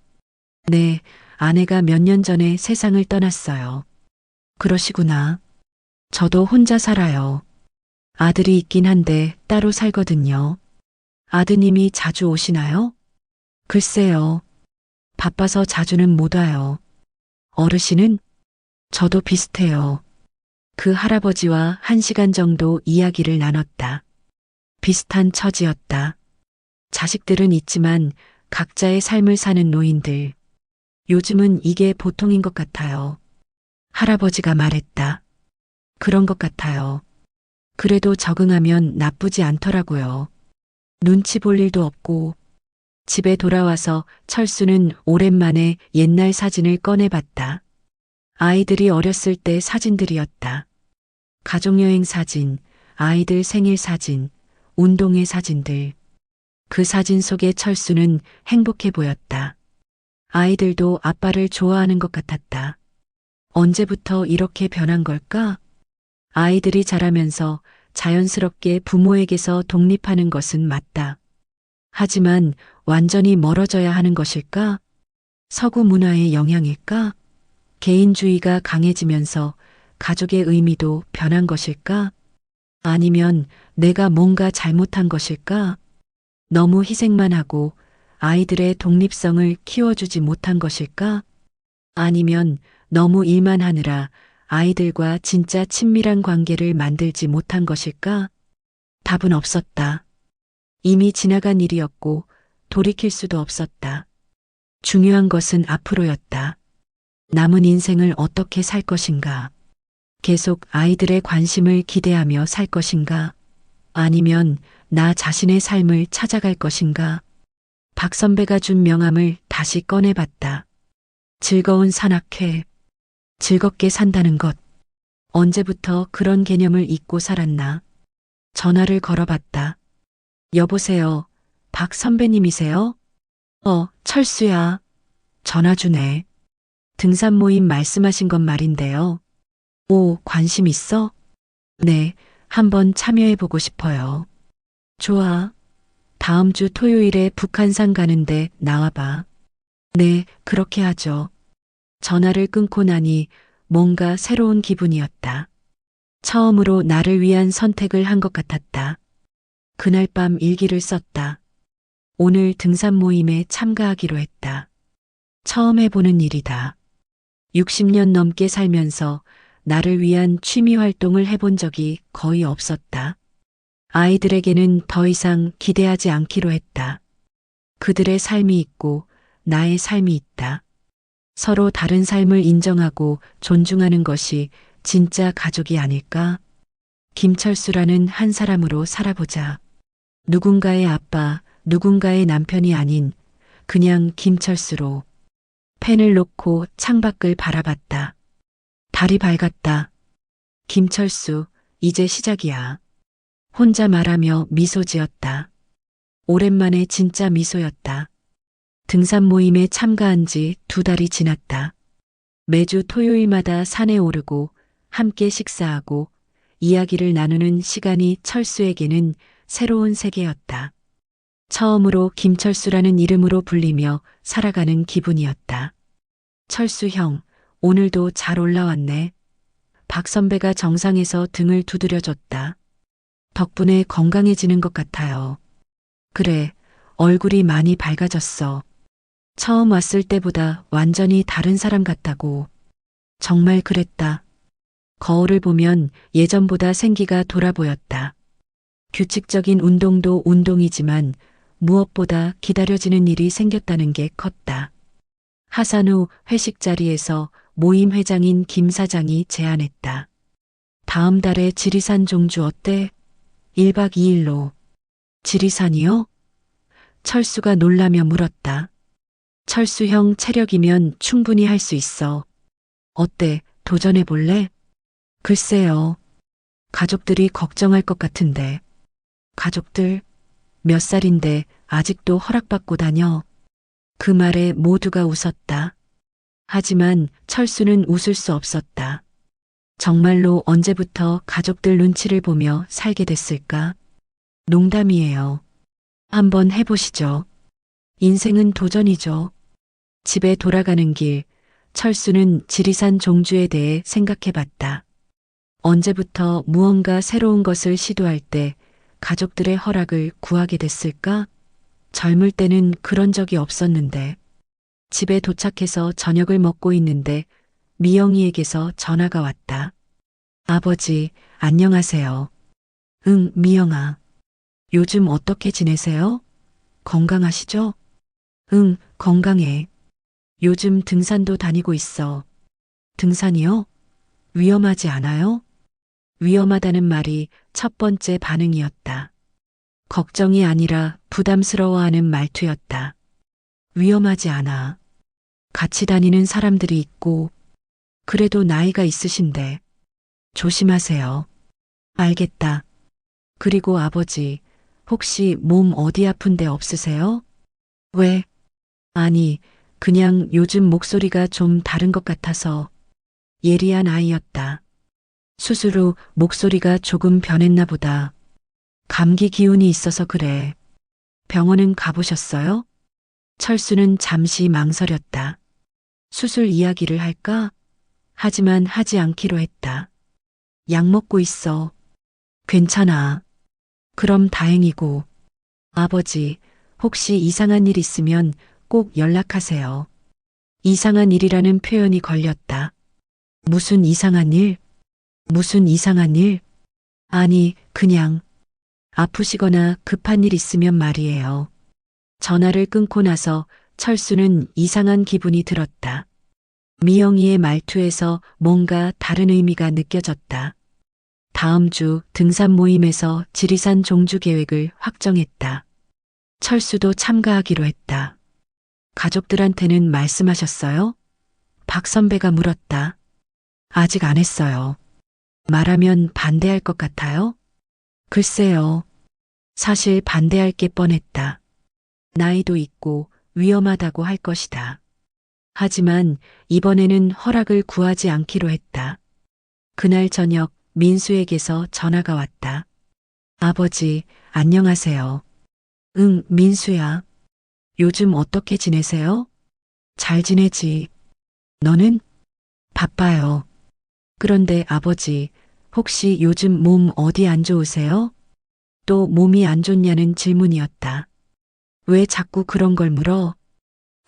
네, 아내가 몇 년 전에 세상을 떠났어요. 그러시구나. 저도 혼자 살아요. 아들이 있긴 한데 따로 살거든요. 아드님이 자주 오시나요? 글쎄요. 바빠서 자주는 못 와요. 어르신은? 저도 비슷해요. 그 할아버지와 1시간 정도 이야기를 나눴다. 비슷한 처지였다. 자식들은 있지만 각자의 삶을 사는 노인들. 요즘은 이게 보통인 것 같아요. 할아버지가 말했다. 그런 것 같아요. 그래도 적응하면 나쁘지 않더라고요. 눈치 볼 일도 없고. 집에 돌아와서 철수는 오랜만에 옛날 사진을 꺼내봤다. 아이들이 어렸을 때 사진들이었다. 가족여행 사진, 아이들 생일 사진, 운동회 사진들. 그 사진 속의 철수는 행복해 보였다. 아이들도 아빠를 좋아하는 것 같았다. 언제부터 이렇게 변한 걸까? 아이들이 자라면서 자연스럽게 부모에게서 독립하는 것은 맞다. 하지만 완전히 멀어져야 하는 것일까? 서구 문화의 영향일까? 개인주의가 강해지면서 가족의 의미도 변한 것일까? 아니면 내가 뭔가 잘못한 것일까? 너무 희생만 하고 아이들의 독립성을 키워주지 못한 것일까? 아니면 너무 일만 하느라 아이들과 진짜 친밀한 관계를 만들지 못한 것일까? 답은 없었다. 이미 지나간 일이었고 돌이킬 수도 없었다. 중요한 것은 앞으로였다. 남은 인생을 어떻게 살 것인가? 계속 아이들의 관심을 기대하며 살 것인가? 아니면 나 자신의 삶을 찾아갈 것인가? 박 선배가 준 명함을 다시 꺼내봤다. 즐거운 산악회. 즐겁게 산다는 것. 언제부터 그런 개념을 잊고 살았나? 전화를 걸어봤다. 여보세요. 박 선배님이세요? 철수야. 전화 주네. 등산 모임 말씀하신 건 말인데요. 오, 관심 있어? 네, 한번 참여해보고 싶어요. 좋아. 다음 주 토요일에 북한산 가는데 나와봐. 네, 그렇게 하죠. 전화를 끊고 나니 뭔가 새로운 기분이었다. 처음으로 나를 위한 선택을 한 것 같았다. 그날 밤 일기를 썼다. 오늘 등산 모임에 참가하기로 했다. 처음 해보는 일이다. 60년 넘게 살면서 나를 위한 취미 활동을 해본 적이 거의 없었다. 아이들에게는 더 이상 기대하지 않기로 했다. 그들의 삶이 있고 나의 삶이 있다. 서로 다른 삶을 인정하고 존중하는 것이 진짜 가족이 아닐까? 김철수라는 한 사람으로 살아보자. 누군가의 아빠, 누군가의 남편이 아닌 그냥 김철수로. 펜을 놓고 창밖을 바라봤다. 달이 밝았다. 김철수, 이제 시작이야. 혼자 말하며 미소 지었다. 오랜만에 진짜 미소였다. 등산 모임에 참가한 지 2달이 지났다. 매주 토요일마다 산에 오르고 함께 식사하고 이야기를 나누는 시간이 철수에게는 새로운 세계였다. 처음으로 김철수라는 이름으로 불리며 살아가는 기분이었다. 철수 형, 오늘도 잘 올라왔네. 박 선배가 정상에서 등을 두드려줬다. 덕분에 건강해지는 것 같아요. 그래, 얼굴이 많이 밝아졌어. 처음 왔을 때보다 완전히 다른 사람 같다고. 정말 그랬다. 거울을 보면 예전보다 생기가 돌아 보였다. 규칙적인 운동도 운동이지만 무엇보다 기다려지는 일이 생겼다는 게 컸다. 하산 후 회식 자리에서 모임 회장인 김 사장이 제안했다. 다음 달에 지리산 종주 어때? 1박 2일로. 지리산이요? 철수가 놀라며 물었다. 철수 형 체력이면 충분히 할 수 있어. 어때? 도전해 볼래? 글쎄요. 가족들이 걱정할 것 같은데. 가족들? 몇 살인데 아직도 허락받고 다녀. 그 말에 모두가 웃었다. 하지만 철수는 웃을 수 없었다. 정말로 언제부터 가족들 눈치를 보며 살게 됐을까? 농담이에요. 한번 해보시죠. 인생은 도전이죠. 집에 돌아가는 길, 철수는 지리산 종주에 대해 생각해봤다. 언제부터 무언가 새로운 것을 시도할 때 가족들의 허락을 구하게 됐을까? 젊을 때는 그런 적이 없었는데. 집에 도착해서 저녁을 먹고 있는데 미영이에게서 전화가 왔다. 아버지, 안녕하세요. 응, 미영아. 요즘 어떻게 지내세요? 건강하시죠? 응, 건강해. 요즘 등산도 다니고 있어. 등산이요? 위험하지 않아요? 위험하다는 말이 첫 번째 반응이었다. 걱정이 아니라 부담스러워하는 말투였다. 위험하지 않아. 같이 다니는 사람들이 있고, 그래도 나이가 있으신데, 조심하세요. 알겠다. 그리고 아버지, 혹시 몸 어디 아픈 데 없으세요? 왜? 아니, 그냥 요즘 목소리가 좀 다른 것 같아서 예리한 아이였다. 수술 후 목소리가 조금 변했나 보다. 감기 기운이 있어서 그래. 병원은 가보셨어요? 철수는 잠시 망설였다. 수술 이야기를 할까? 하지만 하지 않기로 했다. 약 먹고 있어. 괜찮아. 그럼 다행이고. 아버지, 혹시 이상한 일 있으면 꼭 연락하세요. 이상한 일이라는 표현이 걸렸다. 무슨 이상한 일? 무슨 이상한 일? 아니, 그냥 아프시거나 급한 일 있으면 말이에요. 전화를 끊고 나서 철수는 이상한 기분이 들었다. 미영이의 말투에서 뭔가 다른 의미가 느껴졌다. 다음 주 등산 모임에서 지리산 종주 계획을 확정했다. 철수도 참가하기로 했다. 가족들한테는 말씀하셨어요? 박 선배가 물었다. 아직 안 했어요. 말하면 반대할 것 같아요? 글쎄요. 사실 반대할 게 뻔했다. 나이도 있고 위험하다고 할 것이다. 하지만 이번에는 허락을 구하지 않기로 했다. 그날 저녁 민수에게서 전화가 왔다. 아버지, 안녕하세요. 응, 민수야. 요즘 어떻게 지내세요? 잘 지내지. 너는? 바빠요. 그런데 아버지, 혹시 요즘 몸 어디 안 좋으세요? 또 몸이 안 좋냐는 질문이었다. 왜 자꾸 그런 걸 물어?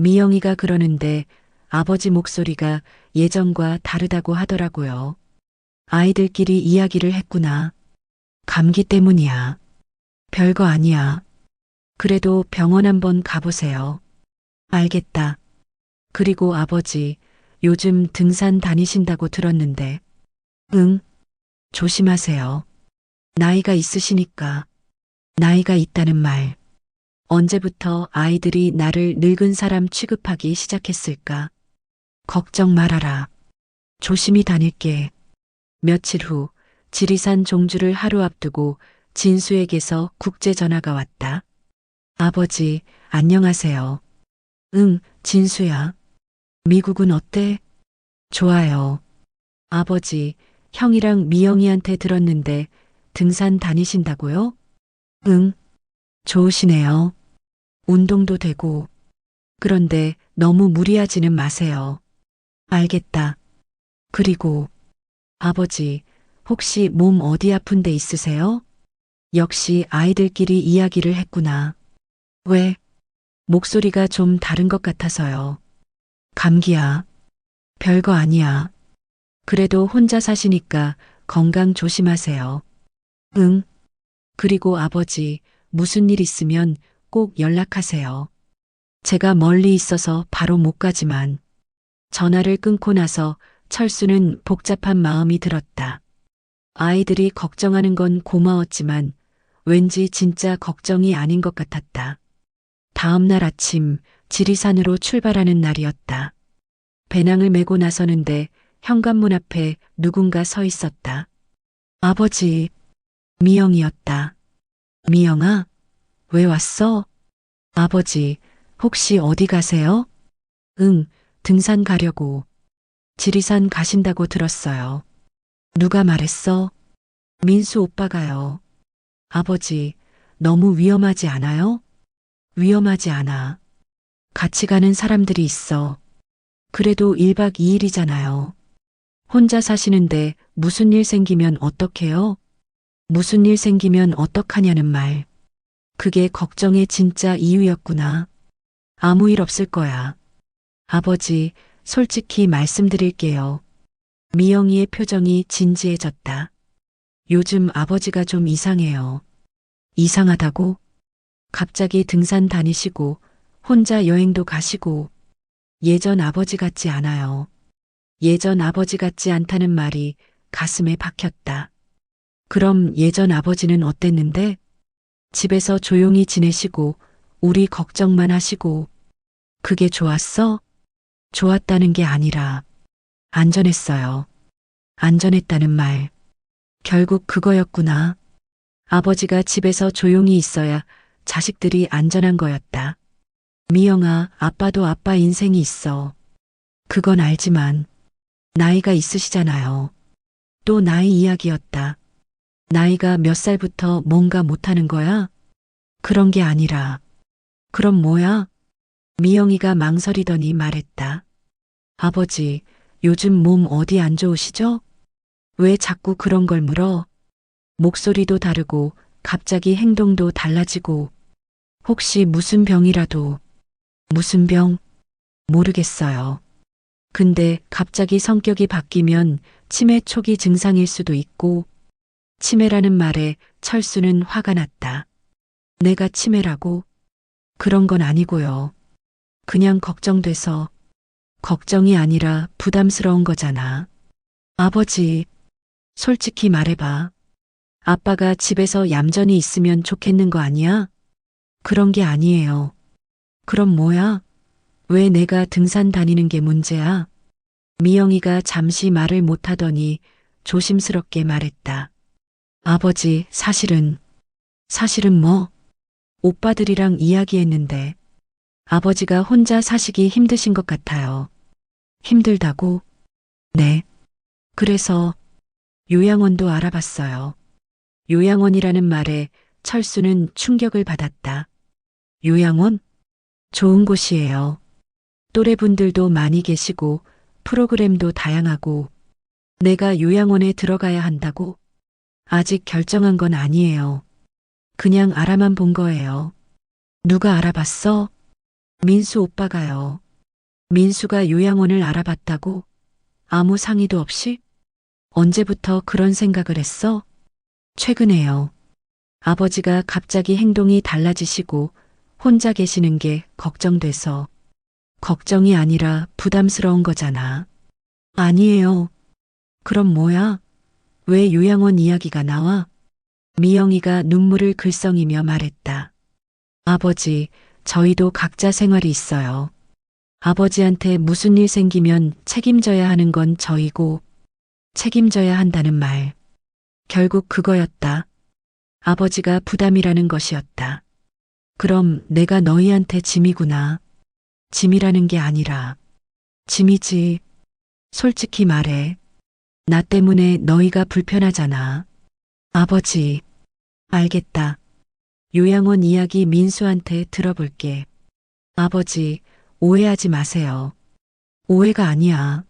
미영이가 그러는데 아버지 목소리가 예전과 다르다고 하더라고요. 아이들끼리 이야기를 했구나. 감기 때문이야. 별거 아니야. 그래도 병원 한번 가보세요. 알겠다. 그리고 아버지, 요즘 등산 다니신다고 들었는데. 응, 조심하세요. 나이가 있으시니까. 나이가 있다는 말. 언제부터 아이들이 나를 늙은 사람 취급하기 시작했을까? 걱정 말아라. 조심히 다닐게. 며칠 후 지리산 종주를 하루 앞두고 진수에게서 국제 전화가 왔다. 아버지, 안녕하세요. 응, 진수야. 미국은 어때? 좋아요. 아버지, 형이랑 미영이한테 들었는데 등산 다니신다고요? 응, 좋으시네요. 운동도 되고. 그런데 너무 무리하지는 마세요. 알겠다. 그리고 아버지, 혹시 몸 어디 아픈 데 있으세요? 역시 아이들끼리 이야기를 했구나. 왜? 목소리가 좀 다른 것 같아서요. 감기야. 별거 아니야. 그래도 혼자 사시니까 건강 조심하세요. 응. 그리고 아버지, 무슨 일 있으면 꼭 연락하세요. 제가 멀리 있어서 바로 못 가지만. 전화를 끊고 나서 철수는 복잡한 마음이 들었다. 아이들이 걱정하는 건 고마웠지만 왠지 진짜 걱정이 아닌 것 같았다. 다음 날 아침 지리산으로 출발하는 날이었다. 배낭을 메고 나서는데 현관문 앞에 누군가 서 있었다. 아버지, 미영이었다. 미영아, 왜 왔어? 아버지, 혹시 어디 가세요? 응, 등산 가려고. 지리산 가신다고 들었어요. 누가 말했어? 민수 오빠가요. 아버지, 너무 위험하지 않아요? 위험하지 않아. 같이 가는 사람들이 있어. 그래도 1박 2일이잖아요. 혼자 사시는데 무슨 일 생기면 어떡해요? 무슨 일 생기면 어떡하냐는 말. 그게 걱정의 진짜 이유였구나. 아무 일 없을 거야. 아버지, 솔직히 말씀드릴게요. 미영이의 표정이 진지해졌다. 요즘 아버지가 좀 이상해요. 이상하다고? 갑자기 등산 다니시고 혼자 여행도 가시고 예전 아버지 같지 않아요. 예전 아버지 같지 않다는 말이 가슴에 박혔다. 그럼 예전 아버지는 어땠는데? 집에서 조용히 지내시고 우리 걱정만 하시고 그게 좋았어? 좋았다는 게 아니라 안전했어요. 안전했다는 말. 결국 그거였구나. 아버지가 집에서 조용히 있어야 자식들이 안전한 거였다. 미영아, 아빠도 아빠 인생이 있어. 그건 알지만 나이가 있으시잖아요. 또 나이 이야기였다. 나이가 몇 살부터 뭔가 못하는 거야? 그런 게 아니라. 그럼 뭐야? 미영이가 망설이더니 말했다. 아버지, 요즘 몸 어디 안 좋으시죠? 왜 자꾸 그런 걸 물어? 목소리도 다르고 갑자기 행동도 달라지고 혹시 무슨 병이라도. 무슨 병? 모르겠어요. 근데 갑자기 성격이 바뀌면 치매 초기 증상일 수도 있고. 치매라는 말에 철수는 화가 났다. 내가 치매라고? 그런 건 아니고요. 그냥 걱정돼서. 걱정이 아니라 부담스러운 거잖아. 아버지, 솔직히 말해봐. 아빠가 집에서 얌전히 있으면 좋겠는 거 아니야? 그런 게 아니에요. 그럼 뭐야? 왜 내가 등산 다니는 게 문제야? 미영이가 잠시 말을 못하더니 조심스럽게 말했다. 아버지, 사실은 뭐? 오빠들이랑 이야기했는데 아버지가 혼자 사시기 힘드신 것 같아요. 힘들다고? 네. 그래서 요양원도 알아봤어요. 요양원이라는 말에 철수는 충격을 받았다. 요양원? 좋은 곳이에요. 또래분들도 많이 계시고 프로그램도 다양하고. 내가 요양원에 들어가야 한다고? 아직 결정한 건 아니에요. 그냥 알아만 본 거예요. 누가 알아봤어? 민수 오빠가요. 민수가 요양원을 알아봤다고? 아무 상의도 없이? 언제부터 그런 생각을 했어? 최근에요. 아버지가 갑자기 행동이 달라지시고 혼자 계시는 게 걱정돼서. 걱정이 아니라 부담스러운 거잖아. 아니에요. 그럼 뭐야? 왜 요양원 이야기가 나와? 미영이가 눈물을 글썽이며 말했다. 아버지, 저희도 각자 생활이 있어요. 아버지한테 무슨 일 생기면 책임져야 하는 건 저희고, 책임져야 한다는 말. 결국 그거였다. 아버지가 부담이라는 것이었다. 그럼 내가 너희한테 짐이구나. 짐이라는 게 아니라 짐이지. 솔직히 말해. 나 때문에 너희가 불편하잖아. 아버지, 알겠다. 요양원 이야기 민수한테 들어볼게. 아버지, 오해하지 마세요. 오해가 아니야.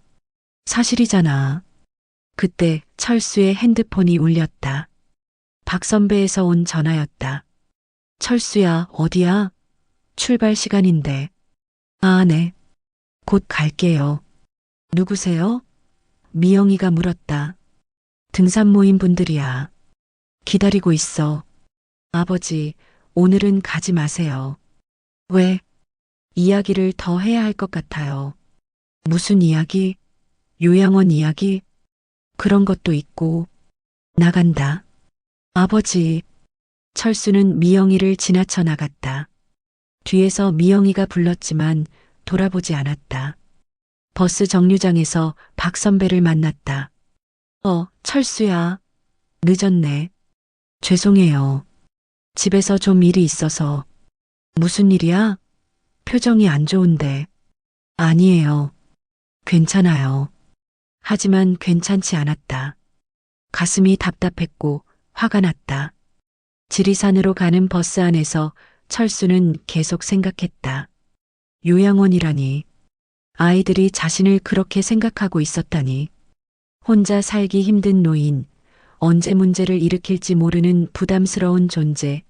사실이잖아. 그때 철수의 핸드폰이 울렸다. 박 선배에서 온 전화였다. 철수야, 어디야? 출발 시간인데. 아, 네. 곧 갈게요. 누구세요? 미영이가 물었다. 등산 모임 분들이야. 기다리고 있어. 아버지, 오늘은 가지 마세요. 왜? 이야기를 더 해야 할 것 같아요. 무슨 이야기? 요양원 이야기? 그런 것도 있고. 나간다. 아버지. 철수는 미영이를 지나쳐 나갔다. 뒤에서 미영이가 불렀지만 돌아보지 않았다. 버스 정류장에서 박 선배를 만났다. 철수야. 늦었네. 죄송해요. 집에서 좀 일이 있어서. 무슨 일이야? 표정이 안 좋은데. 아니에요. 괜찮아요. 하지만 괜찮지 않았다. 가슴이 답답했고 화가 났다. 지리산으로 가는 버스 안에서 철수는 계속 생각했다. 요양원이라니. 아이들이 자신을 그렇게 생각하고 있었다니. 혼자 살기 힘든 노인, 언제 문제를 일으킬지 모르는 부담스러운 존재,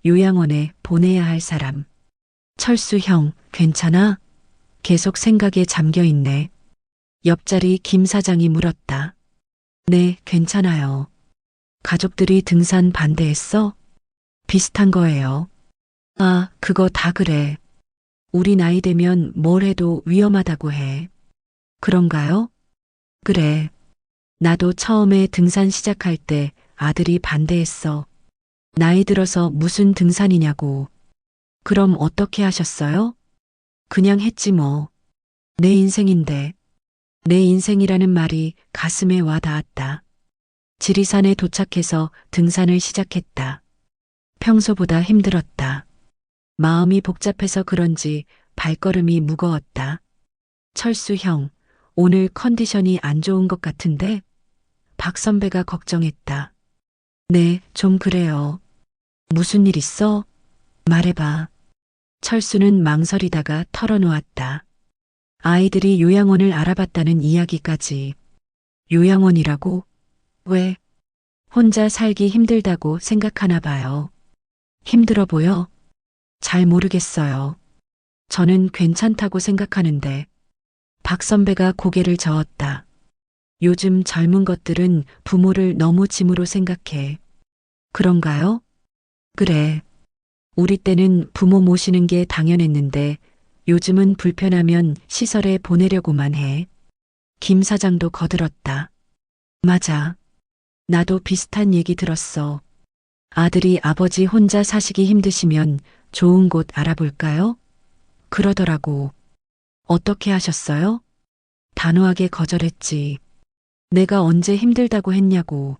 요양원에 보내야 할 사람. 철수 형, 괜찮아? 계속 생각에 잠겨 있네. 옆자리 김 사장이 물었다. 네, 괜찮아요. 가족들이 등산 반대했어? 비슷한 거예요. 아, 그거 다 그래. 우리 나이 되면 뭘 해도 위험하다고 해. 그런가요? 그래. 나도 처음에 등산 시작할 때 아들이 반대했어. 나이 들어서 무슨 등산이냐고. 그럼 어떻게 하셨어요? 그냥 했지 뭐. 내 인생인데. 내 인생이라는 말이 가슴에 와 닿았다. 지리산에 도착해서 등산을 시작했다. 평소보다 힘들었다. 마음이 복잡해서 그런지 발걸음이 무거웠다. 철수 형, 오늘 컨디션이 안 좋은 것 같은데? 박 선배가 걱정했다. 네, 좀 그래요. 무슨 일 있어? 말해봐. 철수는 망설이다가 털어놓았다. 아이들이 요양원을 알아봤다는 이야기까지. 요양원이라고? 왜? 혼자 살기 힘들다고 생각하나 봐요. 힘들어 보여? 잘 모르겠어요. 저는 괜찮다고 생각하는데. 박 선배가 고개를 저었다. 요즘 젊은 것들은 부모를 너무 짐으로 생각해. 그런가요? 그래. 우리 때는 부모 모시는 게 당연했는데 요즘은 불편하면 시설에 보내려고만 해. 김 사장도 거들었다. 맞아. 나도 비슷한 얘기 들었어. 아들이 아버지 혼자 사시기 힘드시면 좋은 곳 알아볼까요? 그러더라고. 어떻게 하셨어요? 단호하게 거절했지. 내가 언제 힘들다고 했냐고.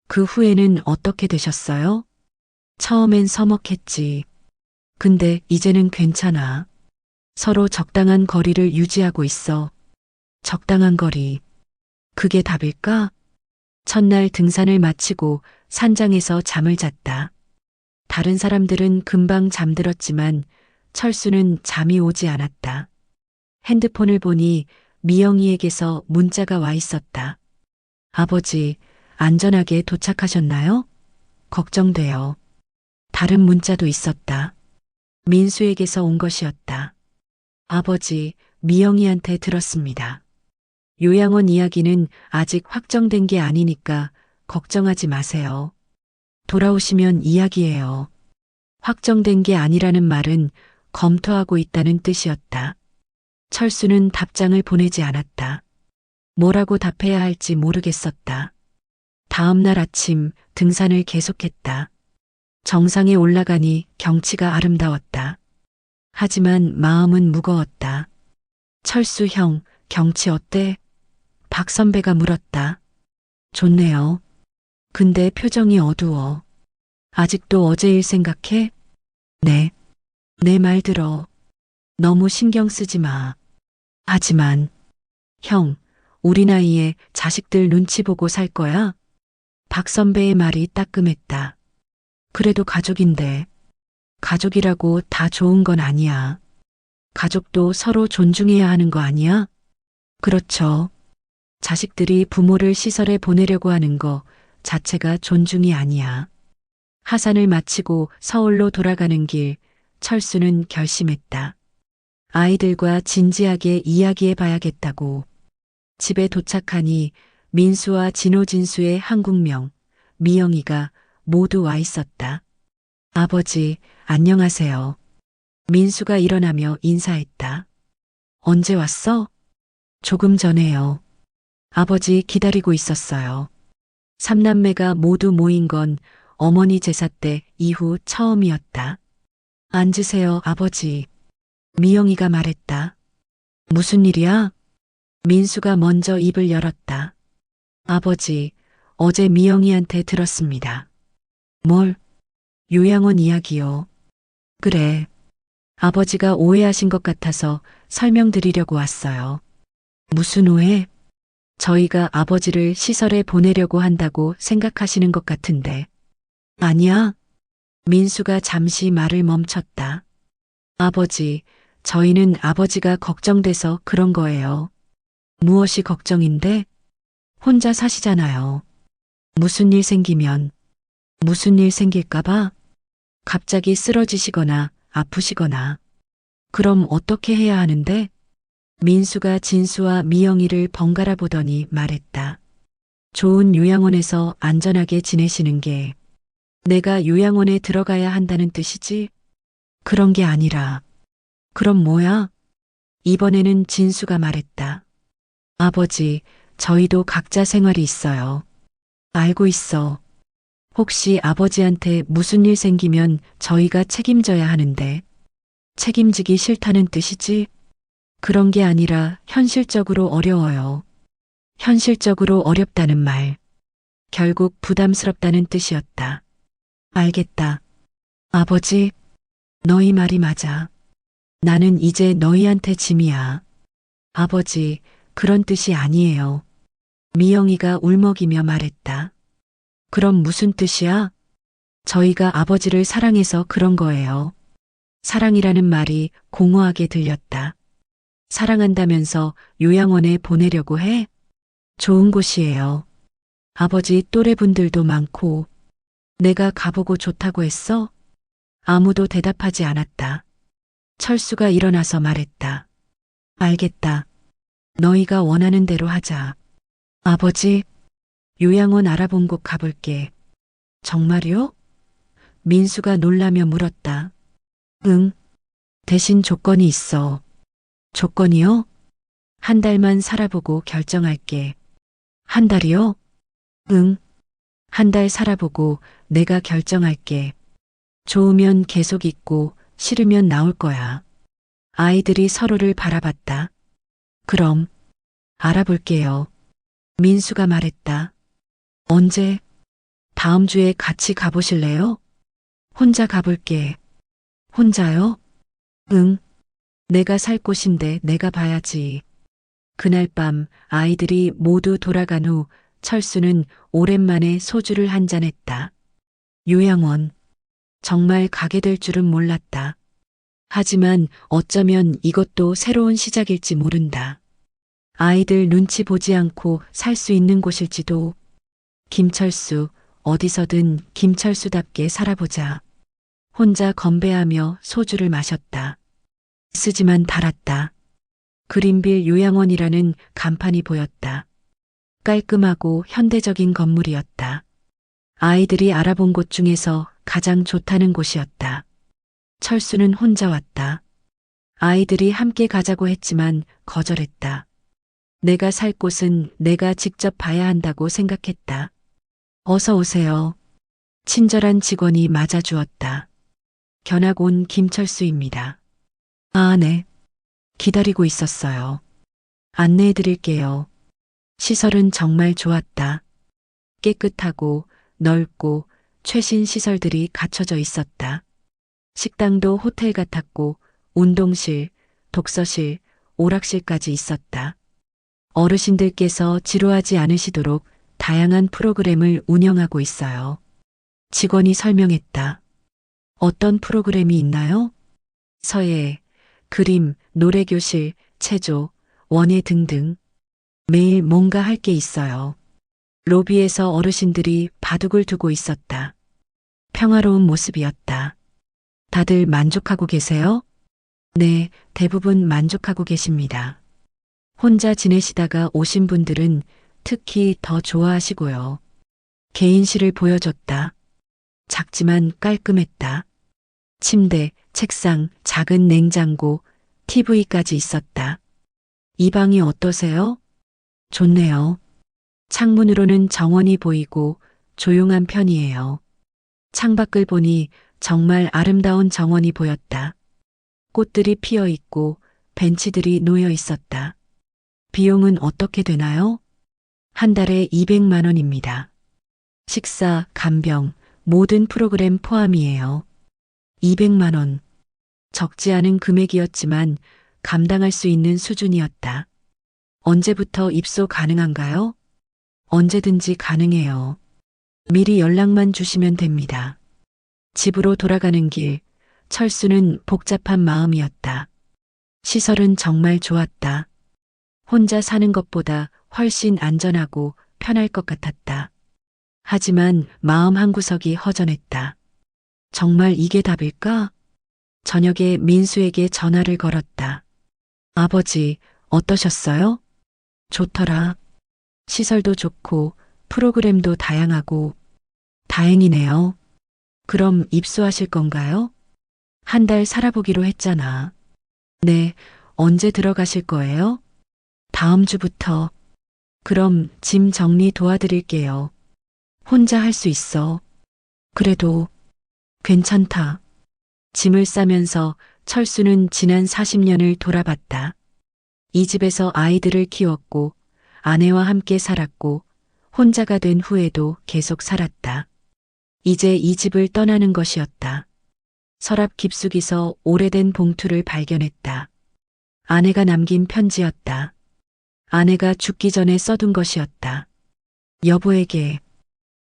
그 후에는 어떻게 되셨어요? 처음엔 서먹했지. 근데 이제는 괜찮아. 서로 적당한 거리를 유지하고 있어. 적당한 거리. 그게 답일까? 첫날 등산을 마치고 산장에서 잠을 잤다. 다른 사람들은 금방 잠들었지만 철수는 잠이 오지 않았다. 핸드폰을 보니 미영이에게서 문자가 와 있었다. 아버지, 안전하게 도착하셨나요? 걱정돼요. 다른 문자도 있었다. 민수에게서 온 것이었다. 아버지, 미영이한테 들었습니다. 요양원 이야기는 아직 확정된 게 아니니까 걱정하지 마세요. 돌아오시면 이야기해요. 확정된 게 아니라는 말은 검토하고 있다는 뜻이었다. 철수는 답장을 보내지 않았다. 뭐라고 답해야 할지 모르겠었다. 다음 날 아침 등산을 계속했다. 정상에 올라가니 경치가 아름다웠다. 하지만 마음은 무거웠다. 철수 형, 경치 어때? 박 선배가 물었다. 좋네요. 근데 표정이 어두워. 아직도 어제 일 생각해? 네. 내 말 들어. 너무 신경 쓰지 마. 하지만, 형, 우리 나이에 자식들 눈치 보고 살 거야? 박 선배의 말이 따끔했다. 그래도 가족인데, 가족이라고 다 좋은 건 아니야. 가족도 서로 존중해야 하는 거 아니야? 그렇죠. 자식들이 부모를 시설에 보내려고 하는 거 자체가 존중이 아니야. 하산을 마치고 서울로 돌아가는 길, 철수는 결심했다. 아이들과 진지하게 이야기해 봐야겠다고. 집에 도착하니 민수와 진호진수의 한국명, 미영이가 모두 와 있었다. 아버지, 안녕하세요. 민수가 일어나며 인사했다. 언제 왔어? 조금 전에요. 아버지 기다리고 있었어요. 삼남매가 모두 모인 건 어머니 제사 때 이후 처음이었다. 앉으세요, 아버지. 미영이가 말했다. 무슨 일이야? 민수가 먼저 입을 열었다. 아버지, 어제 미영이한테 들었습니다. 뭘? 요양원 이야기요. 그래. 아버지가 오해하신 것 같아서 설명드리려고 왔어요. 무슨 오해? 저희가 아버지를 시설에 보내려고 한다고 생각하시는 것 같은데. 아니야. 민수가 잠시 말을 멈췄다. 아버지, 저희는 아버지가 걱정돼서 그런 거예요. 무엇이 걱정인데? 혼자 사시잖아요. 무슨 일 생기면, 무슨 일 생길까봐? 갑자기 쓰러지시거나 아프시거나. 그럼 어떻게 해야 하는데? 민수가 진수와 미영이를 번갈아 보더니 말했다. 좋은 요양원에서 안전하게 지내시는 게 내가 요양원에 들어가야 한다는 뜻이지? 그런 게 아니라. 그럼 뭐야? 이번에는 진수가 말했다. 아버지, 저희도 각자 생활이 있어요. 알고 있어. 혹시 아버지한테 무슨 일 생기면 저희가 책임져야 하는데. 책임지기 싫다는 뜻이지? 그런 게 아니라 현실적으로 어려워요. 현실적으로 어렵다는 말. 결국 부담스럽다는 뜻이었다. 알겠다. 아버지, 너희 말이 맞아. 나는 이제 너희한테 짐이야. 아버지, 그런 뜻이 아니에요. 미영이가 울먹이며 말했다. 그럼 무슨 뜻이야? 저희가 아버지를 사랑해서 그런 거예요. 사랑이라는 말이 공허하게 들렸다. 사랑한다면서 요양원에 보내려고 해? 좋은 곳이에요. 아버지 또래분들도 많고. 내가 가보고 좋다고 했어? 아무도 대답하지 않았다. 철수가 일어나서 말했다. 알겠다. 너희가 원하는 대로 하자. 아버지, 요양원 알아본 곳 가볼게. 정말요? 민수가 놀라며 물었다. 응. 대신 조건이 있어. 조건이요? 한 달만 살아보고 결정할게. 한 달이요? 응. 한 달 살아보고 내가 결정할게. 좋으면 계속 있고 싫으면 나올 거야. 아이들이 서로를 바라봤다. 그럼 알아볼게요. 민수가 말했다. 언제? 다음 주에 같이 가보실래요? 혼자 가볼게. 혼자요? 응. 내가 살 곳인데 내가 봐야지. 그날 밤 아이들이 모두 돌아간 후 철수는 오랜만에 소주를 한잔했다. 요양원. 정말 가게 될 줄은 몰랐다. 하지만 어쩌면 이것도 새로운 시작일지 모른다. 아이들 눈치 보지 않고 살 수 있는 곳일지도. 김철수, 어디서든 김철수답게 살아보자. 혼자 건배하며 소주를 마셨다. 쓰지만 달았다. 그린빌 요양원이라는 간판이 보였다. 깔끔하고 현대적인 건물이었다. 아이들이 알아본 곳 중에서 가장 좋다는 곳이었다. 철수는 혼자 왔다. 아이들이 함께 가자고 했지만 거절했다. 내가 살 곳은 내가 직접 봐야 한다고 생각했다. 어서 오세요. 친절한 직원이 맞아주었다. 견학 온 김철수입니다. 아, 네. 기다리고 있었어요. 안내해 드릴게요. 시설은 정말 좋았다. 깨끗하고 넓고 최신 시설들이 갖춰져 있었다. 식당도 호텔 같았고 운동실, 독서실, 오락실까지 있었다. 어르신들께서 지루하지 않으시도록 다양한 프로그램을 운영하고 있어요. 직원이 설명했다. 어떤 프로그램이 있나요? 서예, 그림, 노래교실, 체조, 원예 등등. 매일 뭔가 할 게 있어요. 로비에서 어르신들이 바둑을 두고 있었다. 평화로운 모습이었다. 다들 만족하고 계세요? 네, 대부분 만족하고 계십니다. 혼자 지내시다가 오신 분들은 특히 더 좋아하시고요. 개인실을 보여줬다. 작지만 깔끔했다. 침대, 책상, 작은 냉장고, TV까지 있었다. 이 방이 어떠세요? 좋네요. 창문으로는 정원이 보이고 조용한 편이에요. 창밖을 보니 정말 아름다운 정원이 보였다. 꽃들이 피어 있고 벤치들이 놓여 있었다. 비용은 어떻게 되나요? 한 달에 200만 원입니다. 식사, 간병, 모든 프로그램 포함이에요. 200만 원. 적지 않은 금액이었지만 감당할 수 있는 수준이었다. 언제부터 입소 가능한가요? 언제든지 가능해요. 미리 연락만 주시면 됩니다. 집으로 돌아가는 길, 철수는 복잡한 마음이었다. 시설은 정말 좋았다. 혼자 사는 것보다 훨씬 안전하고 편할 것 같았다. 하지만 마음 한구석이 허전했다. 정말 이게 답일까? 저녁에 민수에게 전화를 걸었다. 아버지, 어떠셨어요? 좋더라. 시설도 좋고 프로그램도 다양하고. 다행이네요. 그럼 입소하실 건가요? 한 달 살아보기로 했잖아. 네, 언제 들어가실 거예요? 다음 주부터. 그럼 짐 정리 도와드릴게요. 혼자 할 수 있어. 그래도 괜찮다. 짐을 싸면서 철수는 지난 40년을 돌아봤다. 이 집에서 아이들을 키웠고 아내와 함께 살았고 혼자가 된 후에도 계속 살았다. 이제 이 집을 떠나는 것이었다. 서랍 깊숙이서 오래된 봉투를 발견했다. 아내가 남긴 편지였다. 아내가 죽기 전에 써둔 것이었다. 여보에게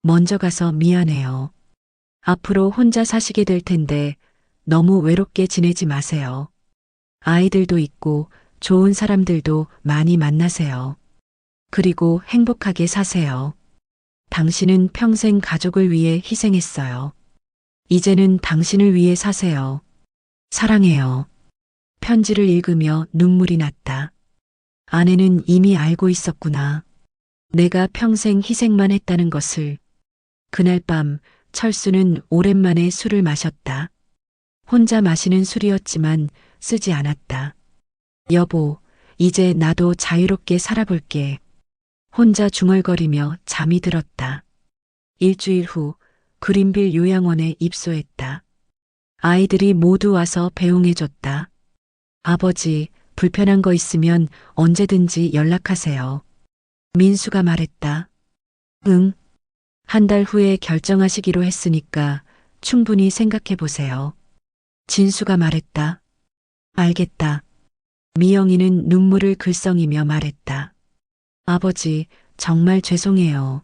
먼저 가서 미안해요. 앞으로 혼자 사시게 될 텐데 너무 외롭게 지내지 마세요. 아이들도 있고 좋은 사람들도 많이 만나세요. 그리고 행복하게 사세요. 당신은 평생 가족을 위해 희생했어요. 이제는 당신을 위해 사세요. 사랑해요. 편지를 읽으며 눈물이 났다. 아내는 이미 알고 있었구나. 내가 평생 희생만 했다는 것을. 그날 밤 철수는 오랜만에 술을 마셨다. 혼자 마시는 술이었지만 쓰지 않았다. 여보, 이제 나도 자유롭게 살아볼게. 혼자 중얼거리며 잠이 들었다. 일주일 후 그린빌 요양원에 입소했다. 아이들이 모두 와서 배웅해줬다. 아버지, 불편한 거 있으면 언제든지 연락하세요. 민수가 말했다. 응. 한 달 후에 결정하시기로 했으니까 충분히 생각해 보세요. 진수가 말했다. 알겠다. 미영이는 눈물을 글썽이며 말했다. 아버지, 정말 죄송해요.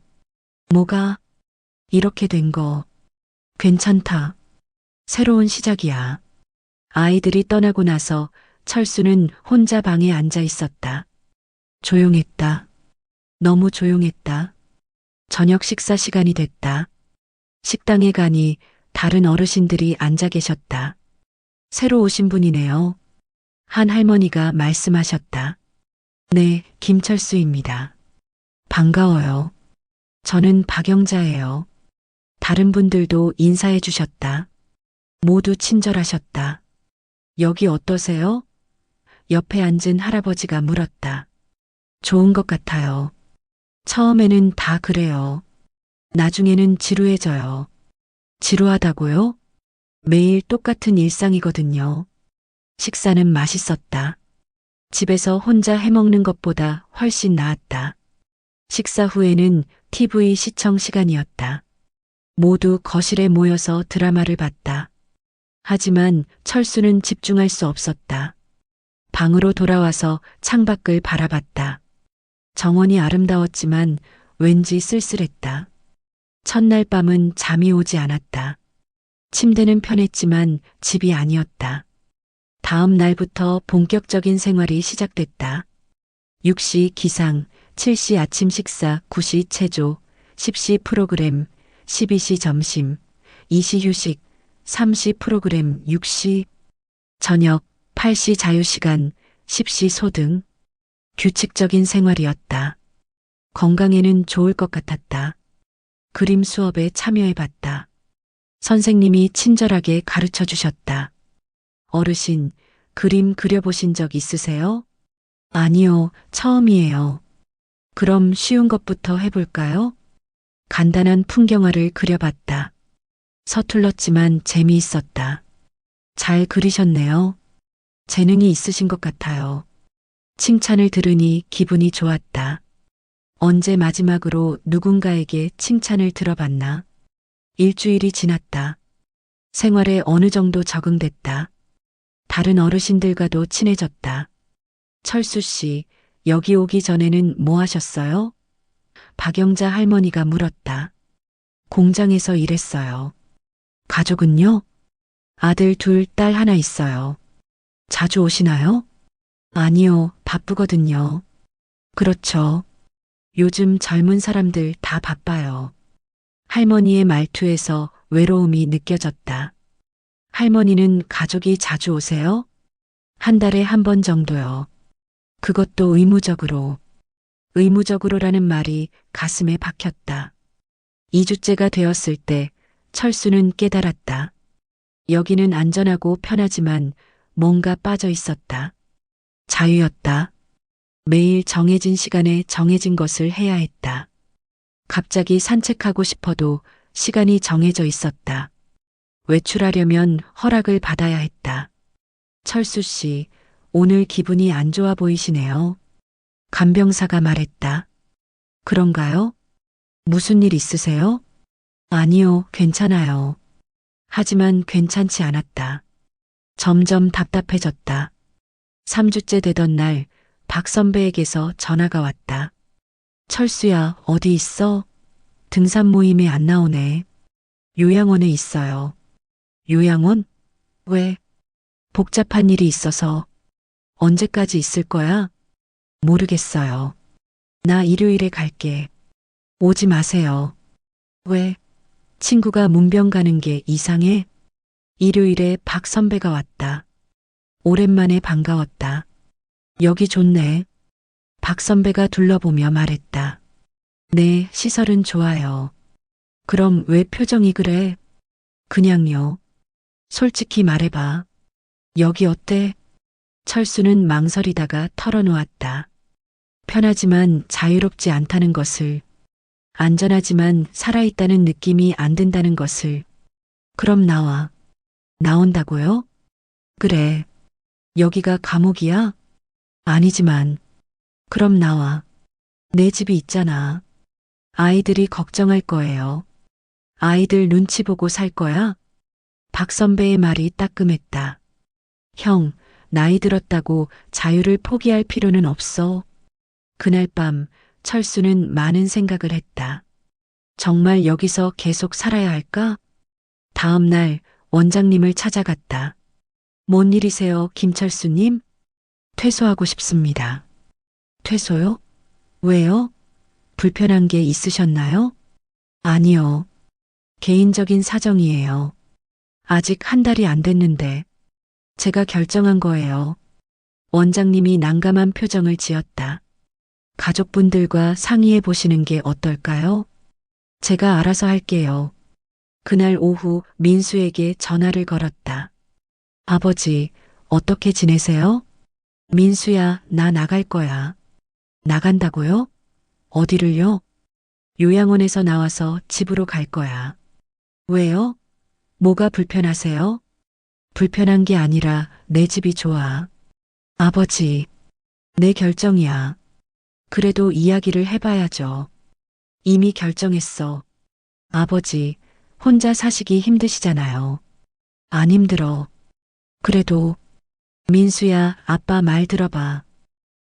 뭐가? 이렇게 된 거. 괜찮다. 새로운 시작이야. 아이들이 떠나고 나서 철수는 혼자 방에 앉아 있었다. 조용했다. 너무 조용했다. 저녁 식사 시간이 됐다. 식당에 가니 다른 어르신들이 앉아 계셨다. 새로 오신 분이네요. 한 할머니가 말씀하셨다. 네, 김철수입니다. 반가워요. 저는 박영자예요. 다른 분들도 인사해 주셨다. 모두 친절하셨다. 여기 어떠세요? 옆에 앉은 할아버지가 물었다. 좋은 것 같아요. 처음에는 다 그래요. 나중에는 지루해져요. 지루하다고요? 매일 똑같은 일상이거든요. 식사는 맛있었다. 집에서 혼자 해먹는 것보다 훨씬 나았다. 식사 후에는 TV 시청 시간이었다. 모두 거실에 모여서 드라마를 봤다. 하지만 철수는 집중할 수 없었다. 방으로 돌아와서 창밖을 바라봤다. 정원이 아름다웠지만 왠지 쓸쓸했다. 첫날 밤은 잠이 오지 않았다. 침대는 편했지만 집이 아니었다. 다음 날부터 본격적인 생활이 시작됐다. 6시 기상, 7시 아침 식사, 9시 체조, 10시 프로그램, 12시 점심, 2시 휴식, 3시 프로그램, 6시 저녁, 8시 자유시간, 10시 소등. 규칙적인 생활이었다. 건강에는 좋을 것 같았다. 그림 수업에 참여해봤다. 선생님이 친절하게 가르쳐 주셨다. 어르신, 그림 그려보신 적 있으세요? 아니요, 처음이에요. 그럼 쉬운 것부터 해볼까요? 간단한 풍경화를 그려봤다. 서툴렀지만 재미있었다. 잘 그리셨네요. 재능이 있으신 것 같아요. 칭찬을 들으니 기분이 좋았다. 언제 마지막으로 누군가에게 칭찬을 들어봤나? 일주일이 지났다. 생활에 어느 정도 적응됐다. 다른 어르신들과도 친해졌다. 철수 씨, 여기 오기 전에는 뭐 하셨어요? 박영자 할머니가 물었다. 공장에서 일했어요. 가족은요? 아들 둘, 딸 하나 있어요. 자주 오시나요? 아니요, 바쁘거든요. 그렇죠. 요즘 젊은 사람들 다 바빠요. 할머니의 말투에서 외로움이 느껴졌다. 할머니는 가족이 자주 오세요? 한 달에 한 번 정도요. 그것도 의무적으로. 의무적으로라는 말이 가슴에 박혔다. 2주째가 되었을 때 철수는 깨달았다. 여기는 안전하고 편하지만 뭔가 빠져 있었다. 자유였다. 매일 정해진 시간에 정해진 것을 해야 했다. 갑자기 산책하고 싶어도 시간이 정해져 있었다. 외출하려면 허락을 받아야 했다. 철수 씨, 오늘 기분이 안 좋아 보이시네요. 간병사가 말했다. 그런가요? 무슨 일 있으세요? 아니요, 괜찮아요. 하지만 괜찮지 않았다. 점점 답답해졌다. 3주째 되던 날, 박 선배에게서 전화가 왔다. 철수야, 어디 있어? 등산 모임에 안 나오네. 요양원에 있어요. 요양원? 왜? 복잡한 일이 있어서. 언제까지 있을 거야? 모르겠어요. 나 일요일에 갈게. 오지 마세요. 왜? 친구가 문병 가는 게 이상해? 일요일에 박 선배가 왔다. 오랜만에 반가웠다. 여기 좋네. 박 선배가 둘러보며 말했다. 네, 시설은 좋아요. 그럼 왜 표정이 그래? 그냥요. 솔직히 말해봐. 여기 어때? 철수는 망설이다가 털어놓았다. 편하지만 자유롭지 않다는 것을, 안전하지만 살아있다는 느낌이 안 든다는 것을. 그럼 나와. 나온다고요? 그래. 여기가 감옥이야? 아니지만. 그럼 나와. 내 집이 있잖아. 아이들이 걱정할 거예요. 아이들 눈치 보고 살 거야? 박 선배의 말이 따끔했다. 형, 나이 들었다고 자유를 포기할 필요는 없어. 그날 밤 철수는 많은 생각을 했다. 정말 여기서 계속 살아야 할까? 다음 날 원장님을 찾아갔다. 뭔 일이세요, 김철수님? 퇴소하고 싶습니다. 퇴소요? 왜요? 불편한 게 있으셨나요? 아니요. 개인적인 사정이에요. 아직 한 달이 안 됐는데 제가 결정한 거예요. 원장님이 난감한 표정을 지었다. 가족분들과 상의해 보시는 게 어떨까요? 제가 알아서 할게요. 그날 오후 민수에게 전화를 걸었다. 아버지, 어떻게 지내세요? 민수야, 나 나갈 거야. 나간다고요? 어디를요? 요양원에서 나와서 집으로 갈 거야. 왜요? 뭐가 불편하세요? 불편한 게 아니라 내 집이 좋아. 아버지, 내 결정이야. 그래도 이야기를 해봐야죠. 이미 결정했어. 아버지, 혼자 사시기 힘드시잖아요. 안 힘들어. 그래도, 민수야, 아빠 말 들어봐.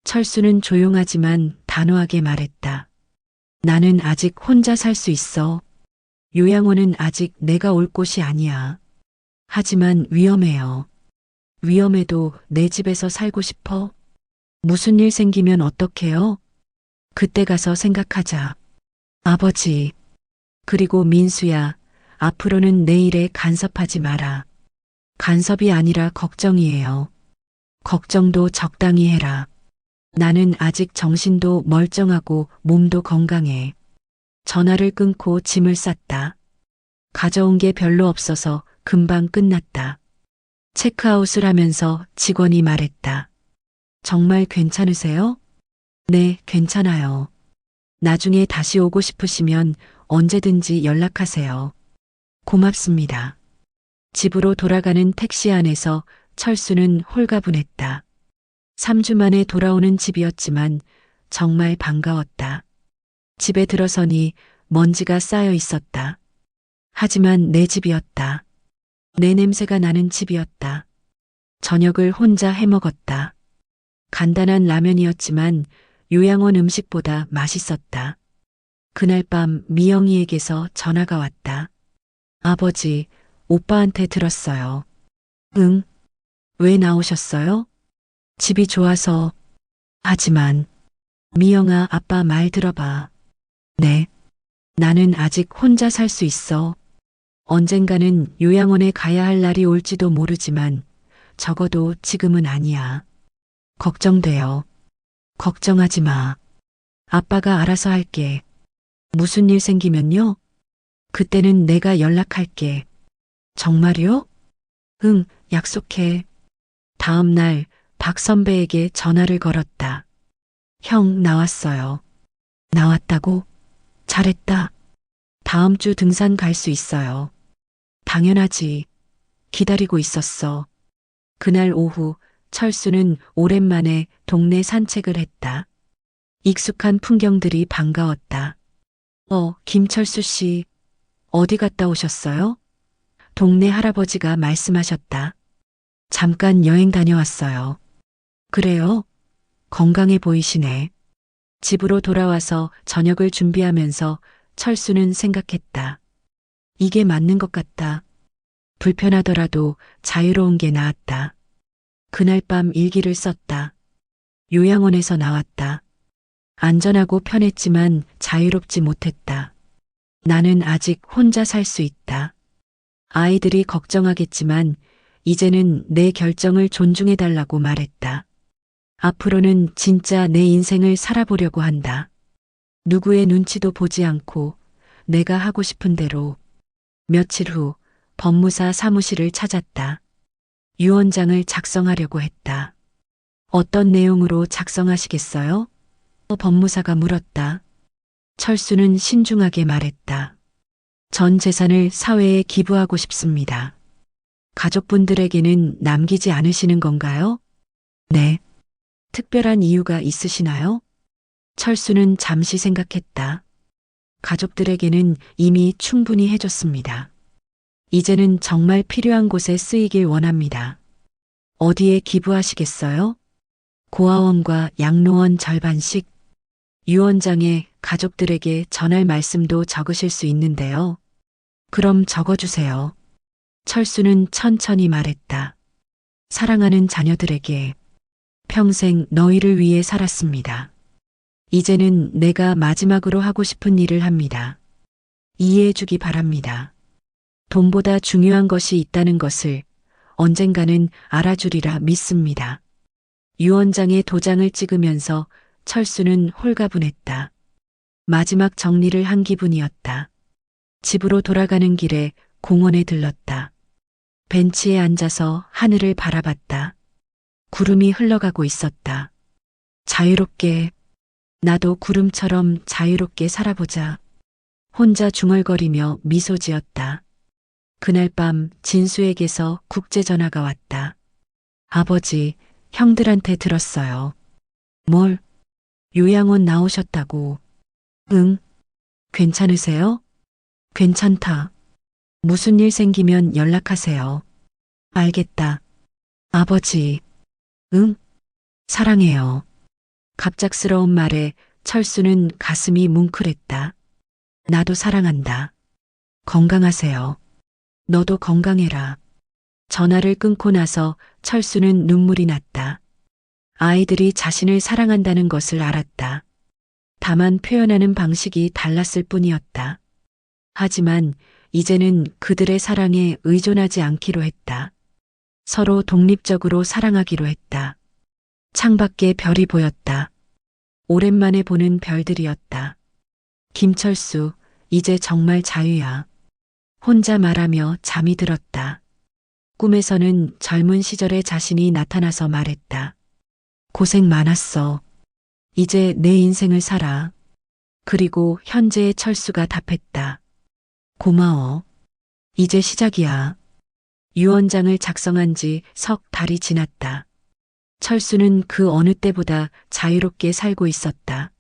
철수는 조용하지만 단호하게 말했다. 나는 아직 혼자 살 수 있어. 요양원은 아직 내가 올 곳이 아니야. 하지만 위험해요. 위험해도 내 집에서 살고 싶어? 무슨 일 생기면 어떡해요? 그때 가서 생각하자. 아버지. 그리고 민수야, 앞으로는 내 일에 간섭하지 마라. 간섭이 아니라 걱정이에요. 걱정도 적당히 해라. 나는 아직 정신도 멀쩡하고 몸도 건강해. 전화를 끊고 짐을 쌌다. 가져온 게 별로 없어서 금방 끝났다. 체크아웃을 하면서 직원이 말했다. 정말 괜찮으세요? 네, 괜찮아요. 나중에 다시 오고 싶으시면 언제든지 연락하세요. 고맙습니다. 집으로 돌아가는 택시 안에서 철수는 홀가분했다. 3주 만에 돌아오는 집이었지만 정말 반가웠다. 집에 들어서니 먼지가 쌓여 있었다. 하지만 내 집이었다. 내 냄새가 나는 집이었다. 저녁을 혼자 해먹었다. 간단한 라면이었지만 요양원 음식보다 맛있었다. 그날 밤 미영이에게서 전화가 왔다. 아버지, 오빠한테 들었어요. 응? 왜 나오셨어요? 집이 좋아서. 하지만, 미영아, 아빠 말 들어봐. 네. 나는 아직 혼자 살 수 있어. 언젠가는 요양원에 가야 할 날이 올지도 모르지만, 적어도 지금은 아니야. 걱정돼요. 걱정하지 마. 아빠가 알아서 할게. 무슨 일 생기면요? 그때는 내가 연락할게. 정말요? 응, 약속해. 다음 날 박 선배에게 전화를 걸었다. 형, 나왔어요. 나왔다고? 잘했다. 다음 주 등산 갈 수 있어요. 당연하지. 기다리고 있었어. 그날 오후 철수는 오랜만에 동네 산책을 했다. 익숙한 풍경들이 반가웠다. 김철수 씨, 어디 갔다 오셨어요? 동네 할아버지가 말씀하셨다. 잠깐 여행 다녀왔어요. 그래요? 건강해 보이시네. 집으로 돌아와서 저녁을 준비하면서 철수는 생각했다. 이게 맞는 것 같다. 불편하더라도 자유로운 게 나았다. 그날 밤 일기를 썼다. 요양원에서 나왔다. 안전하고 편했지만 자유롭지 못했다. 나는 아직 혼자 살 수 있다. 아이들이 걱정하겠지만 이제는 내 결정을 존중해달라고 말했다. 앞으로는 진짜 내 인생을 살아보려고 한다. 누구의 눈치도 보지 않고 내가 하고 싶은 대로. 며칠 후 법무사 사무실을 찾았다. 유언장을 작성하려고 했다. 어떤 내용으로 작성하시겠어요? 법무사가 물었다. 철수는 신중하게 말했다. 전 재산을 사회에 기부하고 싶습니다. 가족분들에게는 남기지 않으시는 건가요? 네. 특별한 이유가 있으시나요? 철수는 잠시 생각했다. 가족들에게는 이미 충분히 해줬습니다. 이제는 정말 필요한 곳에 쓰이길 원합니다. 어디에 기부하시겠어요? 고아원과 양로원 절반씩. 유언장에 가족들에게 전할 말씀도 적으실 수 있는데요. 그럼 적어주세요. 철수는 천천히 말했다. 사랑하는 자녀들에게 평생 너희를 위해 살았습니다. 이제는 내가 마지막으로 하고 싶은 일을 합니다. 이해해주기 바랍니다. 돈보다 중요한 것이 있다는 것을 언젠가는 알아주리라 믿습니다. 유언장에 도장을 찍으면서 철수는 홀가분했다. 마지막 정리를 한 기분이었다. 집으로 돌아가는 길에 공원에 들렀다. 벤치에 앉아서 하늘을 바라봤다. 구름이 흘러가고 있었다. 자유롭게, 나도 구름처럼 자유롭게 살아보자. 혼자 중얼거리며 미소 지었다. 그날 밤 진수에게서 국제전화가 왔다. 아버지, 형들한테 들었어요. 뭘? 요양원 나오셨다고. 응. 괜찮으세요? 괜찮다. 무슨 일 생기면 연락하세요. 알겠다. 아버지. 응? 사랑해요. 갑작스러운 말에 철수는 가슴이 뭉클했다. 나도 사랑한다. 건강하세요. 너도 건강해라. 전화를 끊고 나서 철수는 눈물이 났다. 아이들이 자신을 사랑한다는 것을 알았다. 다만 표현하는 방식이 달랐을 뿐이었다. 하지만 이제는 그들의 사랑에 의존하지 않기로 했다. 서로 독립적으로 사랑하기로 했다. 창밖에 별이 보였다. 오랜만에 보는 별들이었다. 김철수, 이제 정말 자유야. 혼자 말하며 잠이 들었다. 꿈에서는 젊은 시절의 자신이 나타나서 말했다. 고생 많았어. 이제 내 인생을 살아. 그리고 현재의 철수가 답했다. 고마워. 이제 시작이야. 유언장을 작성한 지 석 달이 지났다. 철수는 그 어느 때보다 자유롭게 살고 있었다.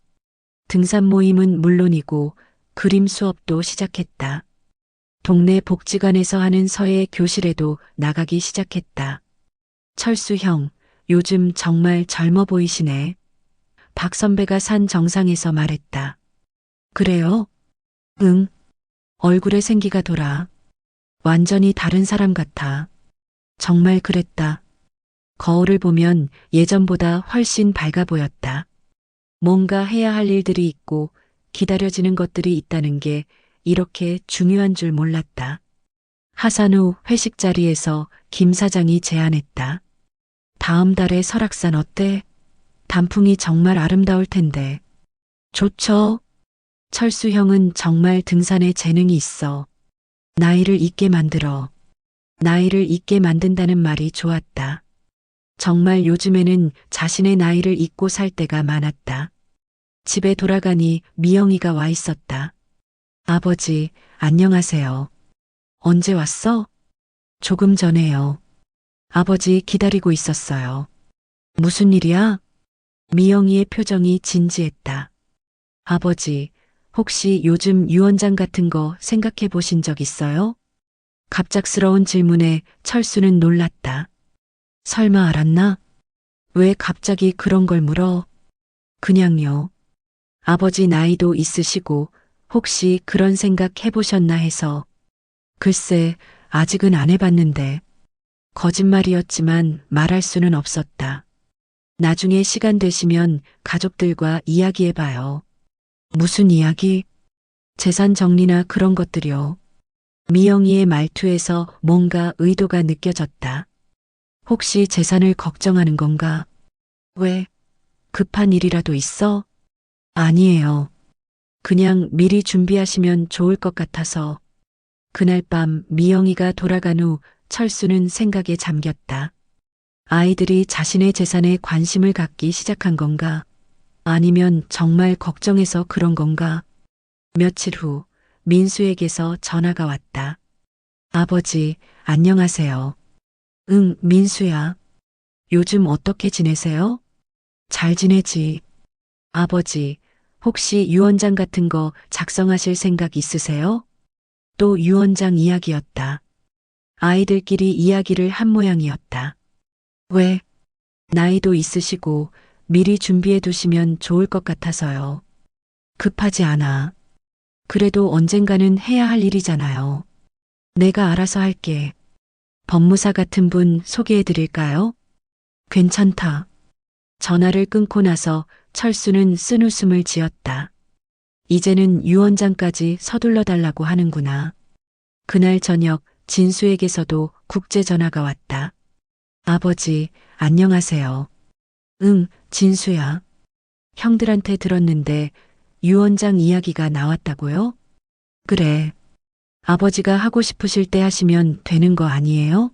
등산 모임은 물론이고 그림 수업도 시작했다. 동네 복지관에서 하는 서예 교실에도 나가기 시작했다. 철수 형, 요즘 정말 젊어 보이시네. 박 선배가 산 정상에서 말했다. 그래요? 응. 얼굴에 생기가 돌아. 완전히 다른 사람 같아. 정말 그랬다. 거울을 보면 예전보다 훨씬 밝아 보였다. 뭔가 해야 할 일들이 있고 기다려지는 것들이 있다는 게 이렇게 중요한 줄 몰랐다. 하산 후 회식 자리에서 김 사장이 제안했다. 다음 달에 설악산 어때? 단풍이 정말 아름다울 텐데. 좋죠. 철수 형은 정말 등산에 재능이 있어. 나이를 있게 만들어. 나이를 잊게 만든다는 말이 좋았다. 정말 요즘에는 자신의 나이를 잊고 살 때가 많았다. 집에 돌아가니 미영이가 와 있었다. 아버지, 안녕하세요. 언제 왔어? 조금 전에요. 아버지 기다리고 있었어요. 무슨 일이야? 미영이의 표정이 진지했다. 아버지, 혹시 요즘 유언장 같은 거 생각해 보신 적 있어요? 갑작스러운 질문에 철수는 놀랐다. 설마 알았나? 왜 갑자기 그런 걸 물어? 그냥요. 아버지 나이도 있으시고 혹시 그런 생각 해보셨나 해서. 글쎄, 아직은 안 해봤는데. 거짓말이었지만 말할 수는 없었다. 나중에 시간 되시면 가족들과 이야기해봐요. 무슨 이야기? 재산 정리나 그런 것들이요. 미영이의 말투에서 뭔가 의도가 느껴졌다. 혹시 재산을 걱정하는 건가? 왜? 급한 일이라도 있어? 아니에요. 그냥 미리 준비하시면 좋을 것 같아서. 그날 밤 미영이가 돌아간 후 철수는 생각에 잠겼다. 아이들이 자신의 재산에 관심을 갖기 시작한 건가? 아니면 정말 걱정해서 그런 건가? 며칠 후 민수에게서 전화가 왔다. 아버지, 안녕하세요. 응, 민수야. 요즘 어떻게 지내세요? 잘 지내지. 아버지, 혹시 유언장 같은 거 작성하실 생각 있으세요? 또 유언장 이야기였다. 아이들끼리 이야기를 한 모양이었다. 왜? 나이도 있으시고 미리 준비해 두시면 좋을 것 같아서요. 급하지 않아. 그래도 언젠가는 해야 할 일이잖아요. 내가 알아서 할게. 법무사 같은 분 소개해 드릴까요? 괜찮다. 전화를 끊고 나서 철수는 쓴웃음을 지었다. 이제는 유언장까지 서둘러 달라고 하는구나. 그날 저녁 진수에게서도 국제 전화가 왔다. 아버지, 안녕하세요. 응, 진수야. 형들한테 들었는데 유언장 이야기가 나왔다고요? 그래. 아버지가 하고 싶으실 때 하시면 되는 거 아니에요?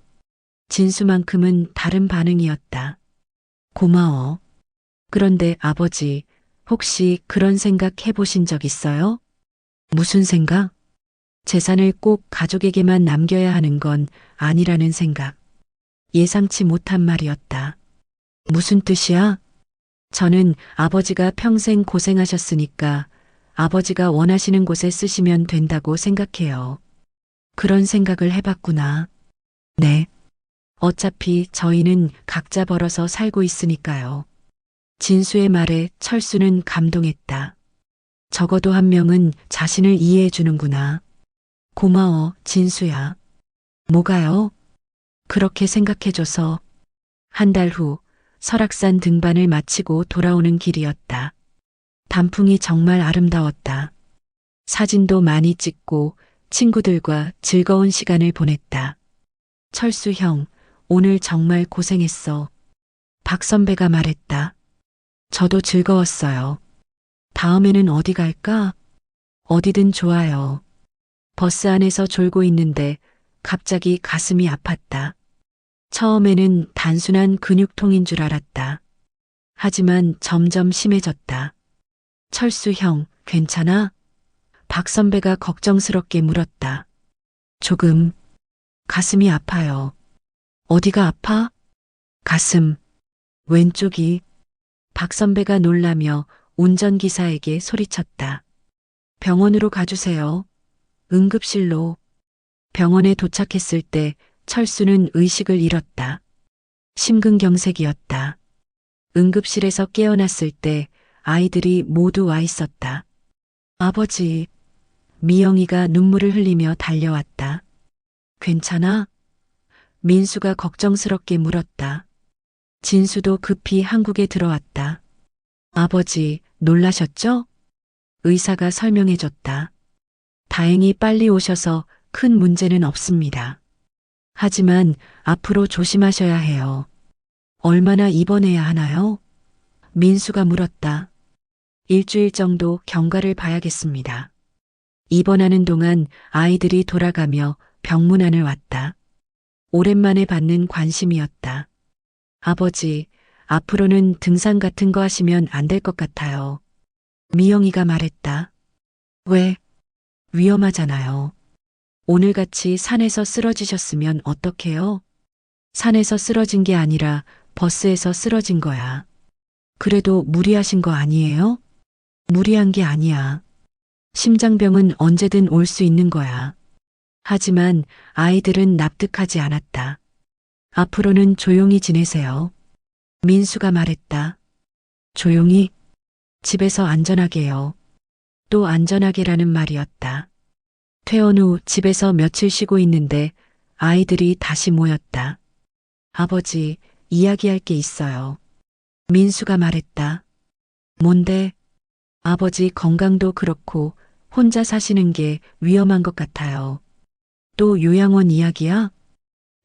진수만큼은 다른 반응이었다. 고마워. 그런데 아버지, 혹시 그런 생각 해보신 적 있어요? 무슨 생각? 재산을 꼭 가족에게만 남겨야 하는 건 아니라는 생각. 예상치 못한 말이었다. 무슨 뜻이야? 저는 아버지가 평생 고생하셨으니까 아버지가 원하시는 곳에 쓰시면 된다고 생각해요. 그런 생각을 해봤구나. 네. 어차피 저희는 각자 벌어서 살고 있으니까요. 진수의 말에 철수는 감동했다. 적어도 한 명은 자신을 이해해 주는구나. 고마워, 진수야. 뭐가요? 그렇게 생각해줘서. 한 달 후 설악산 등반을 마치고 돌아오는 길이었다. 단풍이 정말 아름다웠다. 사진도 많이 찍고 친구들과 즐거운 시간을 보냈다. 철수 형, 오늘 정말 고생했어. 박 선배가 말했다. 저도 즐거웠어요. 다음에는 어디 갈까? 어디든 좋아요. 버스 안에서 졸고 있는데 갑자기 가슴이 아팠다. 처음에는 단순한 근육통인 줄 알았다. 하지만 점점 심해졌다. 철수 형, 괜찮아? 박 선배가 걱정스럽게 물었다. 조금. 가슴이 아파요. 어디가 아파? 가슴. 왼쪽이. 박 선배가 놀라며 운전기사에게 소리쳤다. 병원으로 가주세요. 응급실로. 병원에 도착했을 때 철수는 의식을 잃었다. 심근경색이었다. 응급실에서 깨어났을 때 아이들이 모두 와 있었다. 아버지, 미영이가 눈물을 흘리며 달려왔다. 괜찮아? 민수가 걱정스럽게 물었다. 진수도 급히 한국에 들어왔다. 아버지, 놀라셨죠? 의사가 설명해줬다. 다행히 빨리 오셔서 큰 문제는 없습니다. 하지만 앞으로 조심하셔야 해요. 얼마나 입원해야 하나요? 민수가 물었다. 일주일 정도 경과를 봐야겠습니다. 입원하는 동안 아이들이 돌아가며 병문안을 왔다. 오랜만에 받는 관심이었다. 아버지, 앞으로는 등산 같은 거 하시면 안 될 것 같아요. 미영이가 말했다. 왜? 위험하잖아요. 오늘같이 산에서 쓰러지셨으면 어떡해요? 산에서 쓰러진 게 아니라 버스에서 쓰러진 거야. 그래도 무리하신 거 아니에요? 무리한 게 아니야. 심장병은 언제든 올 수 있는 거야. 하지만 아이들은 납득하지 않았다. 앞으로는 조용히 지내세요. 민수가 말했다. 조용히? 집에서 안전하게요. 또 안전하게라는 말이었다. 퇴원 후 집에서 며칠 쉬고 있는데 아이들이 다시 모였다. 아버지, 이야기할 게 있어요. 민수가 말했다. 뭔데? 아버지 건강도 그렇고 혼자 사시는 게 위험한 것 같아요. 또 요양원 이야기야?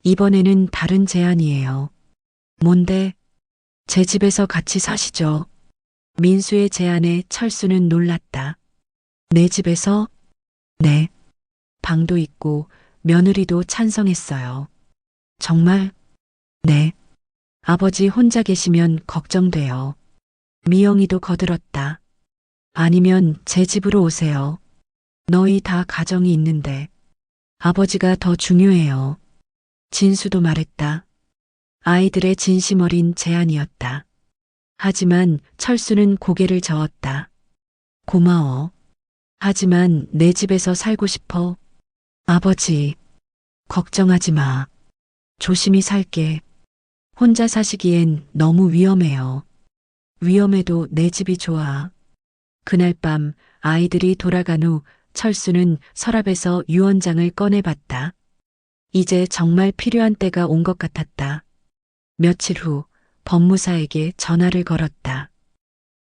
이번에는 다른 제안이에요. 뭔데? 제 집에서 같이 사시죠. 민수의 제안에 철수는 놀랐다. 내 집에서? 네. 방도 있고 며느리도 찬성했어요. 정말? 네. 아버지 혼자 계시면 걱정돼요. 미영이도 거들었다. 아니면 제 집으로 오세요. 너희 다 가정이 있는데. 아버지가 더 중요해요. 진수도 말했다. 아이들의 진심 어린 제안이었다. 하지만 철수는 고개를 저었다. 고마워. 하지만 내 집에서 살고 싶어. 아버지, 걱정하지 마. 조심히 살게. 혼자 사시기엔 너무 위험해요. 위험해도 내 집이 좋아. 그날 밤 아이들이 돌아간 후 철수는 서랍에서 유언장을 꺼내봤다. 이제 정말 필요한 때가 온 것 같았다. 며칠 후 법무사에게 전화를 걸었다.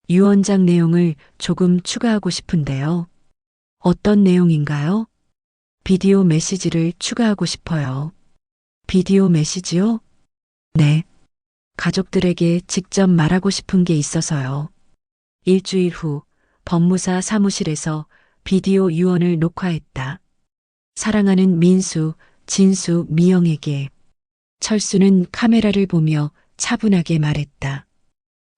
유언장 내용을 조금 추가하고 싶은데요. 어떤 내용인가요? 비디오 메시지를 추가하고 싶어요. 비디오 메시지요? 네. 가족들에게 직접 말하고 싶은 게 있어서요. 일주일 후 법무사 사무실에서 비디오 유언을 녹화했다. 사랑하는 민수, 진수, 미영에게. 철수는 카메라를 보며 차분하게 말했다.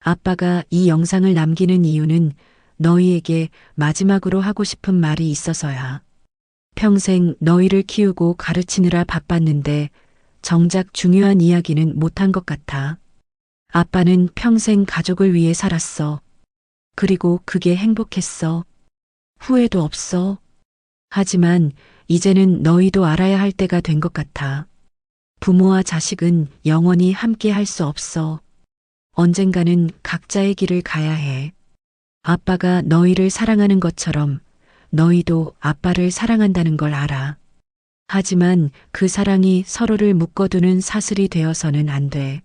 아빠가 이 영상을 남기는 이유는 너희에게 마지막으로 하고 싶은 말이 있어서야. 평생 너희를 키우고 가르치느라 바빴는데 정작 중요한 이야기는 못한 것 같아. 아빠는 평생 가족을 위해 살았어. 그리고 그게 행복했어. 후회도 없어. 하지만 이제는 너희도 알아야 할 때가 된 것 같아. 부모와 자식은 영원히 함께 할 수 없어. 언젠가는 각자의 길을 가야 해. 아빠가 너희를 사랑하는 것처럼 너희도 아빠를 사랑한다는 걸 알아. 하지만 그 사랑이 서로를 묶어두는 사슬이 되어서는 안 돼.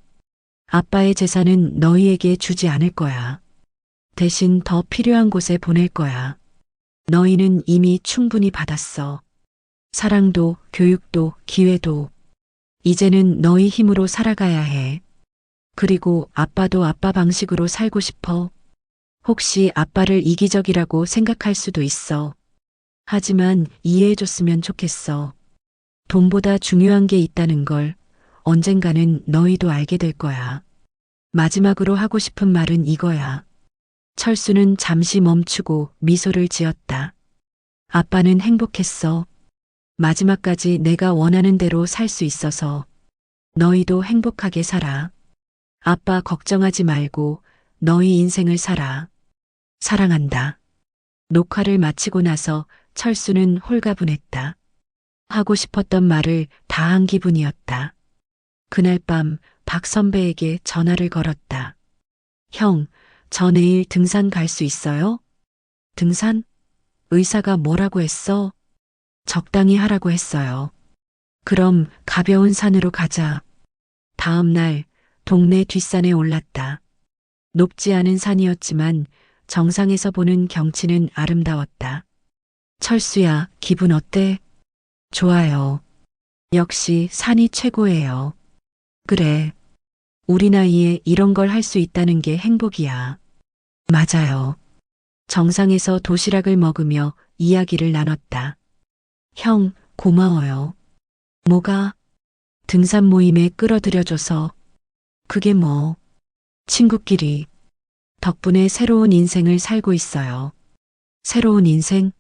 아빠의 재산은 너희에게 주지 않을 거야. 대신 더 필요한 곳에 보낼 거야. 너희는 이미 충분히 받았어. 사랑도, 교육도, 기회도. 이제는 너희 힘으로 살아가야 해. 그리고 아빠도 아빠 방식으로 살고 싶어. 혹시 아빠를 이기적이라고 생각할 수도 있어. 하지만 이해해줬으면 좋겠어. 돈보다 중요한 게 있다는 걸 언젠가는 너희도 알게 될 거야. 마지막으로 하고 싶은 말은 이거야. 철수는 잠시 멈추고 미소를 지었다. 아빠는 행복했어. 마지막까지 내가 원하는 대로 살 수 있어서. 너희도 행복하게 살아. 아빠 걱정하지 말고 너희 인생을 살아. 사랑한다. 녹화를 마치고 나서 철수는 홀가분했다. 하고 싶었던 말을 다 한 기분이었다. 그날 밤 박 선배에게 전화를 걸었다. 형, 저 내일 등산 갈 수 있어요? 등산? 의사가 뭐라고 했어? 적당히 하라고 했어요. 그럼 가벼운 산으로 가자. 다음 날 동네 뒷산에 올랐다. 높지 않은 산이었지만 정상에서 보는 경치는 아름다웠다. 철수야, 기분 어때? 좋아요. 역시 산이 최고예요. 그래. 우리 나이에 이런 걸 할 수 있다는 게 행복이야. 맞아요. 정상에서 도시락을 먹으며 이야기를 나눴다. 형, 고마워요. 뭐가? 등산 모임에 끌어들여줘서 그게 뭐 친구끼리 덕분에 새로운 인생을 살고 있어요. 새로운 인생?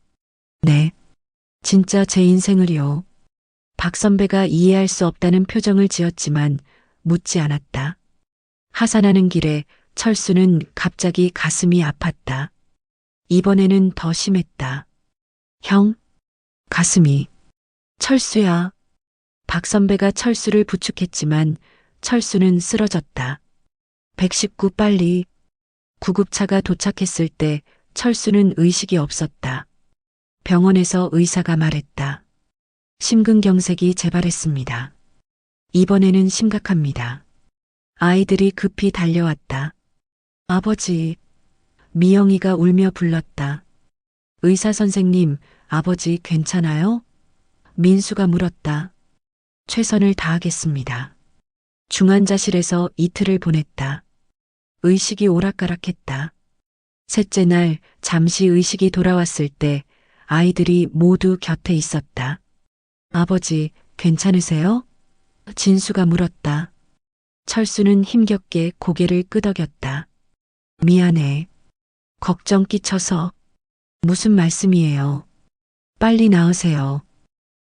네. 진짜 제 인생을요. 박 선배가 이해할 수 없다는 표정을 지었지만 묻지 않았다. 하산하는 길에 철수는 갑자기 가슴이 아팠다. 이번에는 더 심했다. 형? 가슴이. 철수야. 박 선배가 철수를 부축했지만 철수는 쓰러졌다. 119 빨리. 구급차가 도착했을 때 철수는 의식이 없었다. 병원에서 의사가 말했다. 심근경색이 재발했습니다. 이번에는 심각합니다. 아이들이 급히 달려왔다. 아버지. 미영이가 울며 불렀다. 의사 선생님, 아버지 괜찮아요? 민수가 물었다. 최선을 다하겠습니다. 중환자실에서 이틀을 보냈다. 의식이 오락가락했다. 셋째 날 잠시 의식이 돌아왔을 때 아이들이 모두 곁에 있었다. 아버지, 괜찮으세요? 진수가 물었다. 철수는 힘겹게 고개를 끄덕였다. 미안해. 걱정 끼쳐서. 무슨 말씀이에요? 빨리 나으세요.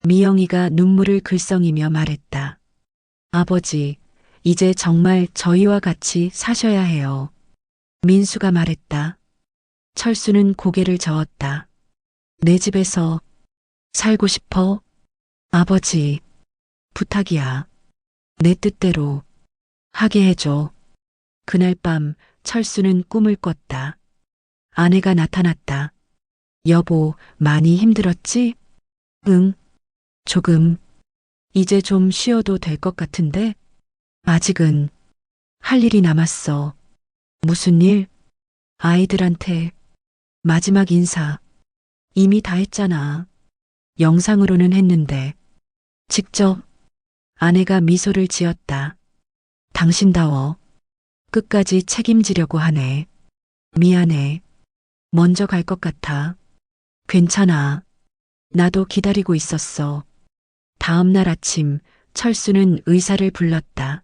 미영이가 눈물을 글썽이며 말했다. 아버지, 이제 정말 저희와 같이 사셔야 해요. 민수가 말했다. 철수는 고개를 저었다. 내 집에서 살고 싶어? 아버지, 부탁이야. 내 뜻대로 하게 해줘. 그날 밤 철수는 꿈을 꿨다. 아내가 나타났다. 여보, 많이 힘들었지? 응, 조금. 이제 좀 쉬어도 될 것 같은데? 아직은 할 일이 남았어. 무슨 일? 아이들한테 마지막 인사. 이미 다 했잖아. 영상으로는 했는데. 직접 아내가 미소를 지었다. 당신다워. 끝까지 책임지려고 하네. 미안해. 먼저 갈 것 같아. 괜찮아. 나도 기다리고 있었어. 다음 날 아침 철수는 의사를 불렀다.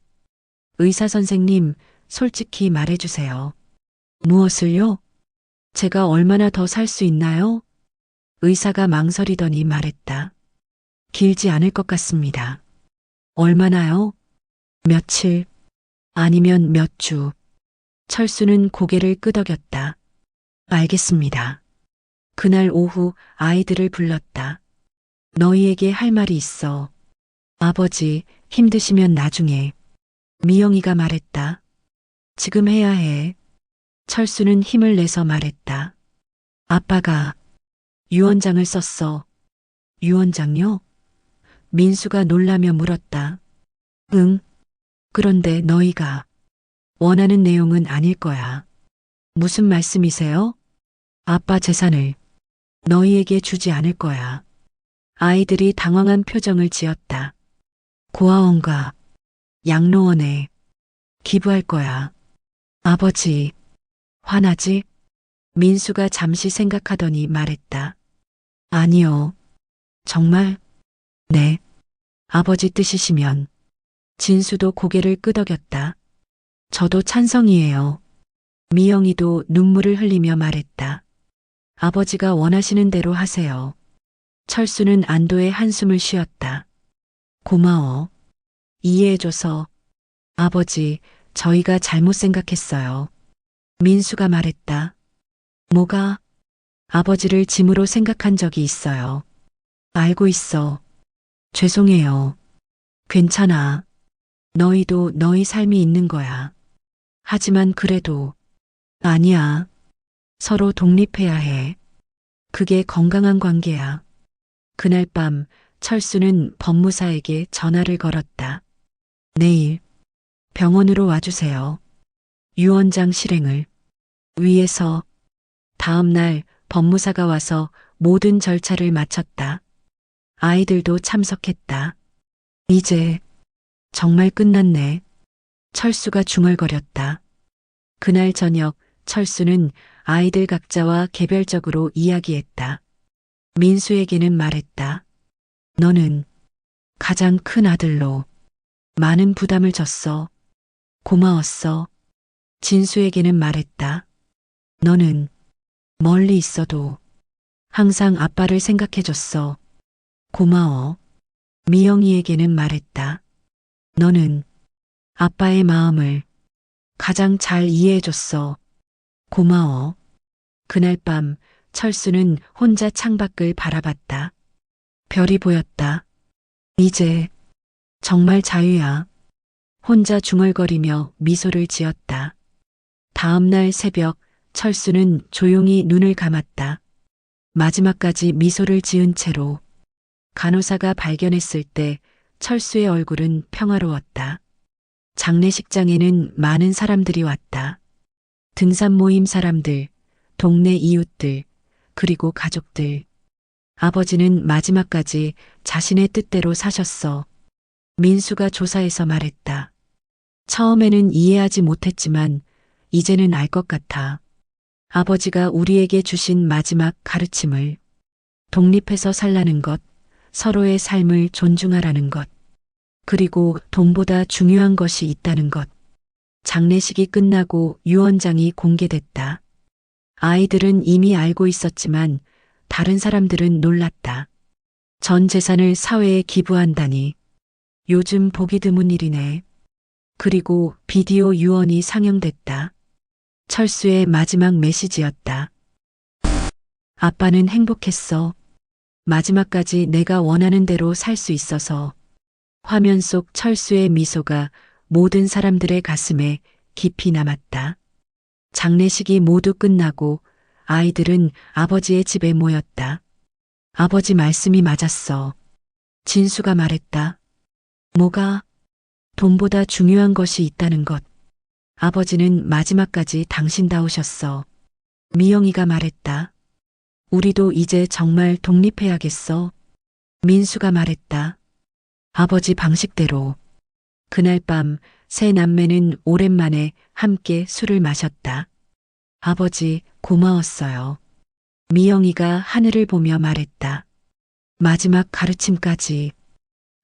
의사 선생님, 솔직히 말해주세요. 무엇을요? 제가 얼마나 더 살 수 있나요? 의사가 망설이더니 말했다. 길지 않을 것 같습니다. 얼마나요? 며칠, 아니면 몇 주. 철수는 고개를 끄덕였다. 알겠습니다. 그날 오후 아이들을 불렀다. 너희에게 할 말이 있어. 아버지, 힘드시면 나중에. 미영이가 말했다. 지금 해야 해. 철수는 힘을 내서 말했다. 아빠가 유언장을 썼어. 유언장요? 민수가 놀라며 물었다. 응. 그런데 너희가 원하는 내용은 아닐 거야. 무슨 말씀이세요? 아빠 재산을 너희에게 주지 않을 거야. 아이들이 당황한 표정을 지었다. 고아원과 양로원에 기부할 거야. 아버지, 화나지? 민수가 잠시 생각하더니 말했다. 아니요. 정말? 네. 아버지 뜻이시면. 진수도 고개를 끄덕였다. 저도 찬성이에요. 미영이도 눈물을 흘리며 말했다. 아버지가 원하시는 대로 하세요. 철수는 안도의 한숨을 쉬었다. 고마워. 이해해줘서. 아버지, 저희가 잘못 생각했어요. 민수가 말했다. 뭐가? 아버지를 짐으로 생각한 적이 있어요. 알고 있어. 죄송해요. 괜찮아. 너희도 너희 삶이 있는 거야. 하지만 그래도 아니야. 서로 독립해야 해. 그게 건강한 관계야. 그날 밤 철수는 법무사에게 전화를 걸었다. 내일 병원으로 와주세요. 유언장 실행을 위해서. 다음 날 법무사가 와서 모든 절차를 마쳤다. 아이들도 참석했다. 이제 정말 끝났네. 철수가 중얼거렸다. 그날 저녁 철수는 아이들 각자와 개별적으로 이야기했다. 민수에게는 말했다. 너는 가장 큰 아들로 많은 부담을 졌어. 고마웠어. 진수에게는 말했다. 너는 멀리 있어도 항상 아빠를 생각해줬어. 고마워. 미영이에게는 말했다. 너는 아빠의 마음을 가장 잘 이해해줬어. 고마워. 그날 밤 철수는 혼자 창밖을 바라봤다. 별이 보였다. 이제 정말 자유야. 혼자 중얼거리며 미소를 지었다. 다음 날 새벽 철수는 조용히 눈을 감았다. 마지막까지 미소를 지은 채로 간호사가 발견했을 때 철수의 얼굴은 평화로웠다. 장례식장에는 많은 사람들이 왔다. 등산 모임 사람들, 동네 이웃들, 그리고 가족들. 아버지는 마지막까지 자신의 뜻대로 사셨어. 민수가 조사해서 말했다. 처음에는 이해하지 못했지만 이제는 알 것 같아. 아버지가 우리에게 주신 마지막 가르침을 독립해서 살라는 것, 서로의 삶을 존중하라는 것, 그리고 돈보다 중요한 것이 있다는 것. 장례식이 끝나고 유언장이 공개됐다. 아이들은 이미 알고 있었지만 다른 사람들은 놀랐다. 전 재산을 사회에 기부한다니. 요즘 보기 드문 일이네. 그리고 비디오 유언이 상영됐다. 철수의 마지막 메시지였다. 아빠는 행복했어. 마지막까지 내가 원하는 대로 살 수 있어서. 화면 속 철수의 미소가 모든 사람들의 가슴에 깊이 남았다. 장례식이 모두 끝나고 아이들은 아버지의 집에 모였다. 아버지 말씀이 맞았어. 진수가 말했다. 뭐가? 돈보다 중요한 것이 있다는 것. 아버지는 마지막까지 당신다우셨어. 미영이가 말했다. 우리도 이제 정말 독립해야겠어. 민수가 말했다. 아버지 방식대로. 그날 밤 세 남매는 오랜만에 함께 술을 마셨다. 아버지 고마웠어요. 미영이가 하늘을 보며 말했다. 마지막 가르침까지.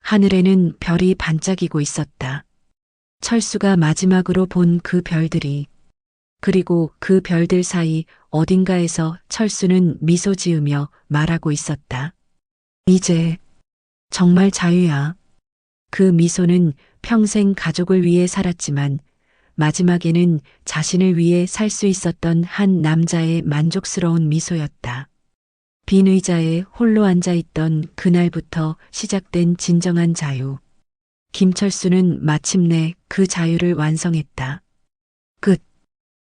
하늘에는 별이 반짝이고 있었다. 철수가 마지막으로 본 그 별들이. 그리고 그 별들 사이 어딘가에서 철수는 미소 지으며 말하고 있었다. 이제 정말 자유야. 그 미소는 평생 가족을 위해 살았지만 마지막에는 자신을 위해 살 수 있었던 한 남자의 만족스러운 미소였다. 빈 의자에 홀로 앉아 있던 그날부터 시작된 진정한 자유. 김철수는 마침내 그 자유를 완성했다.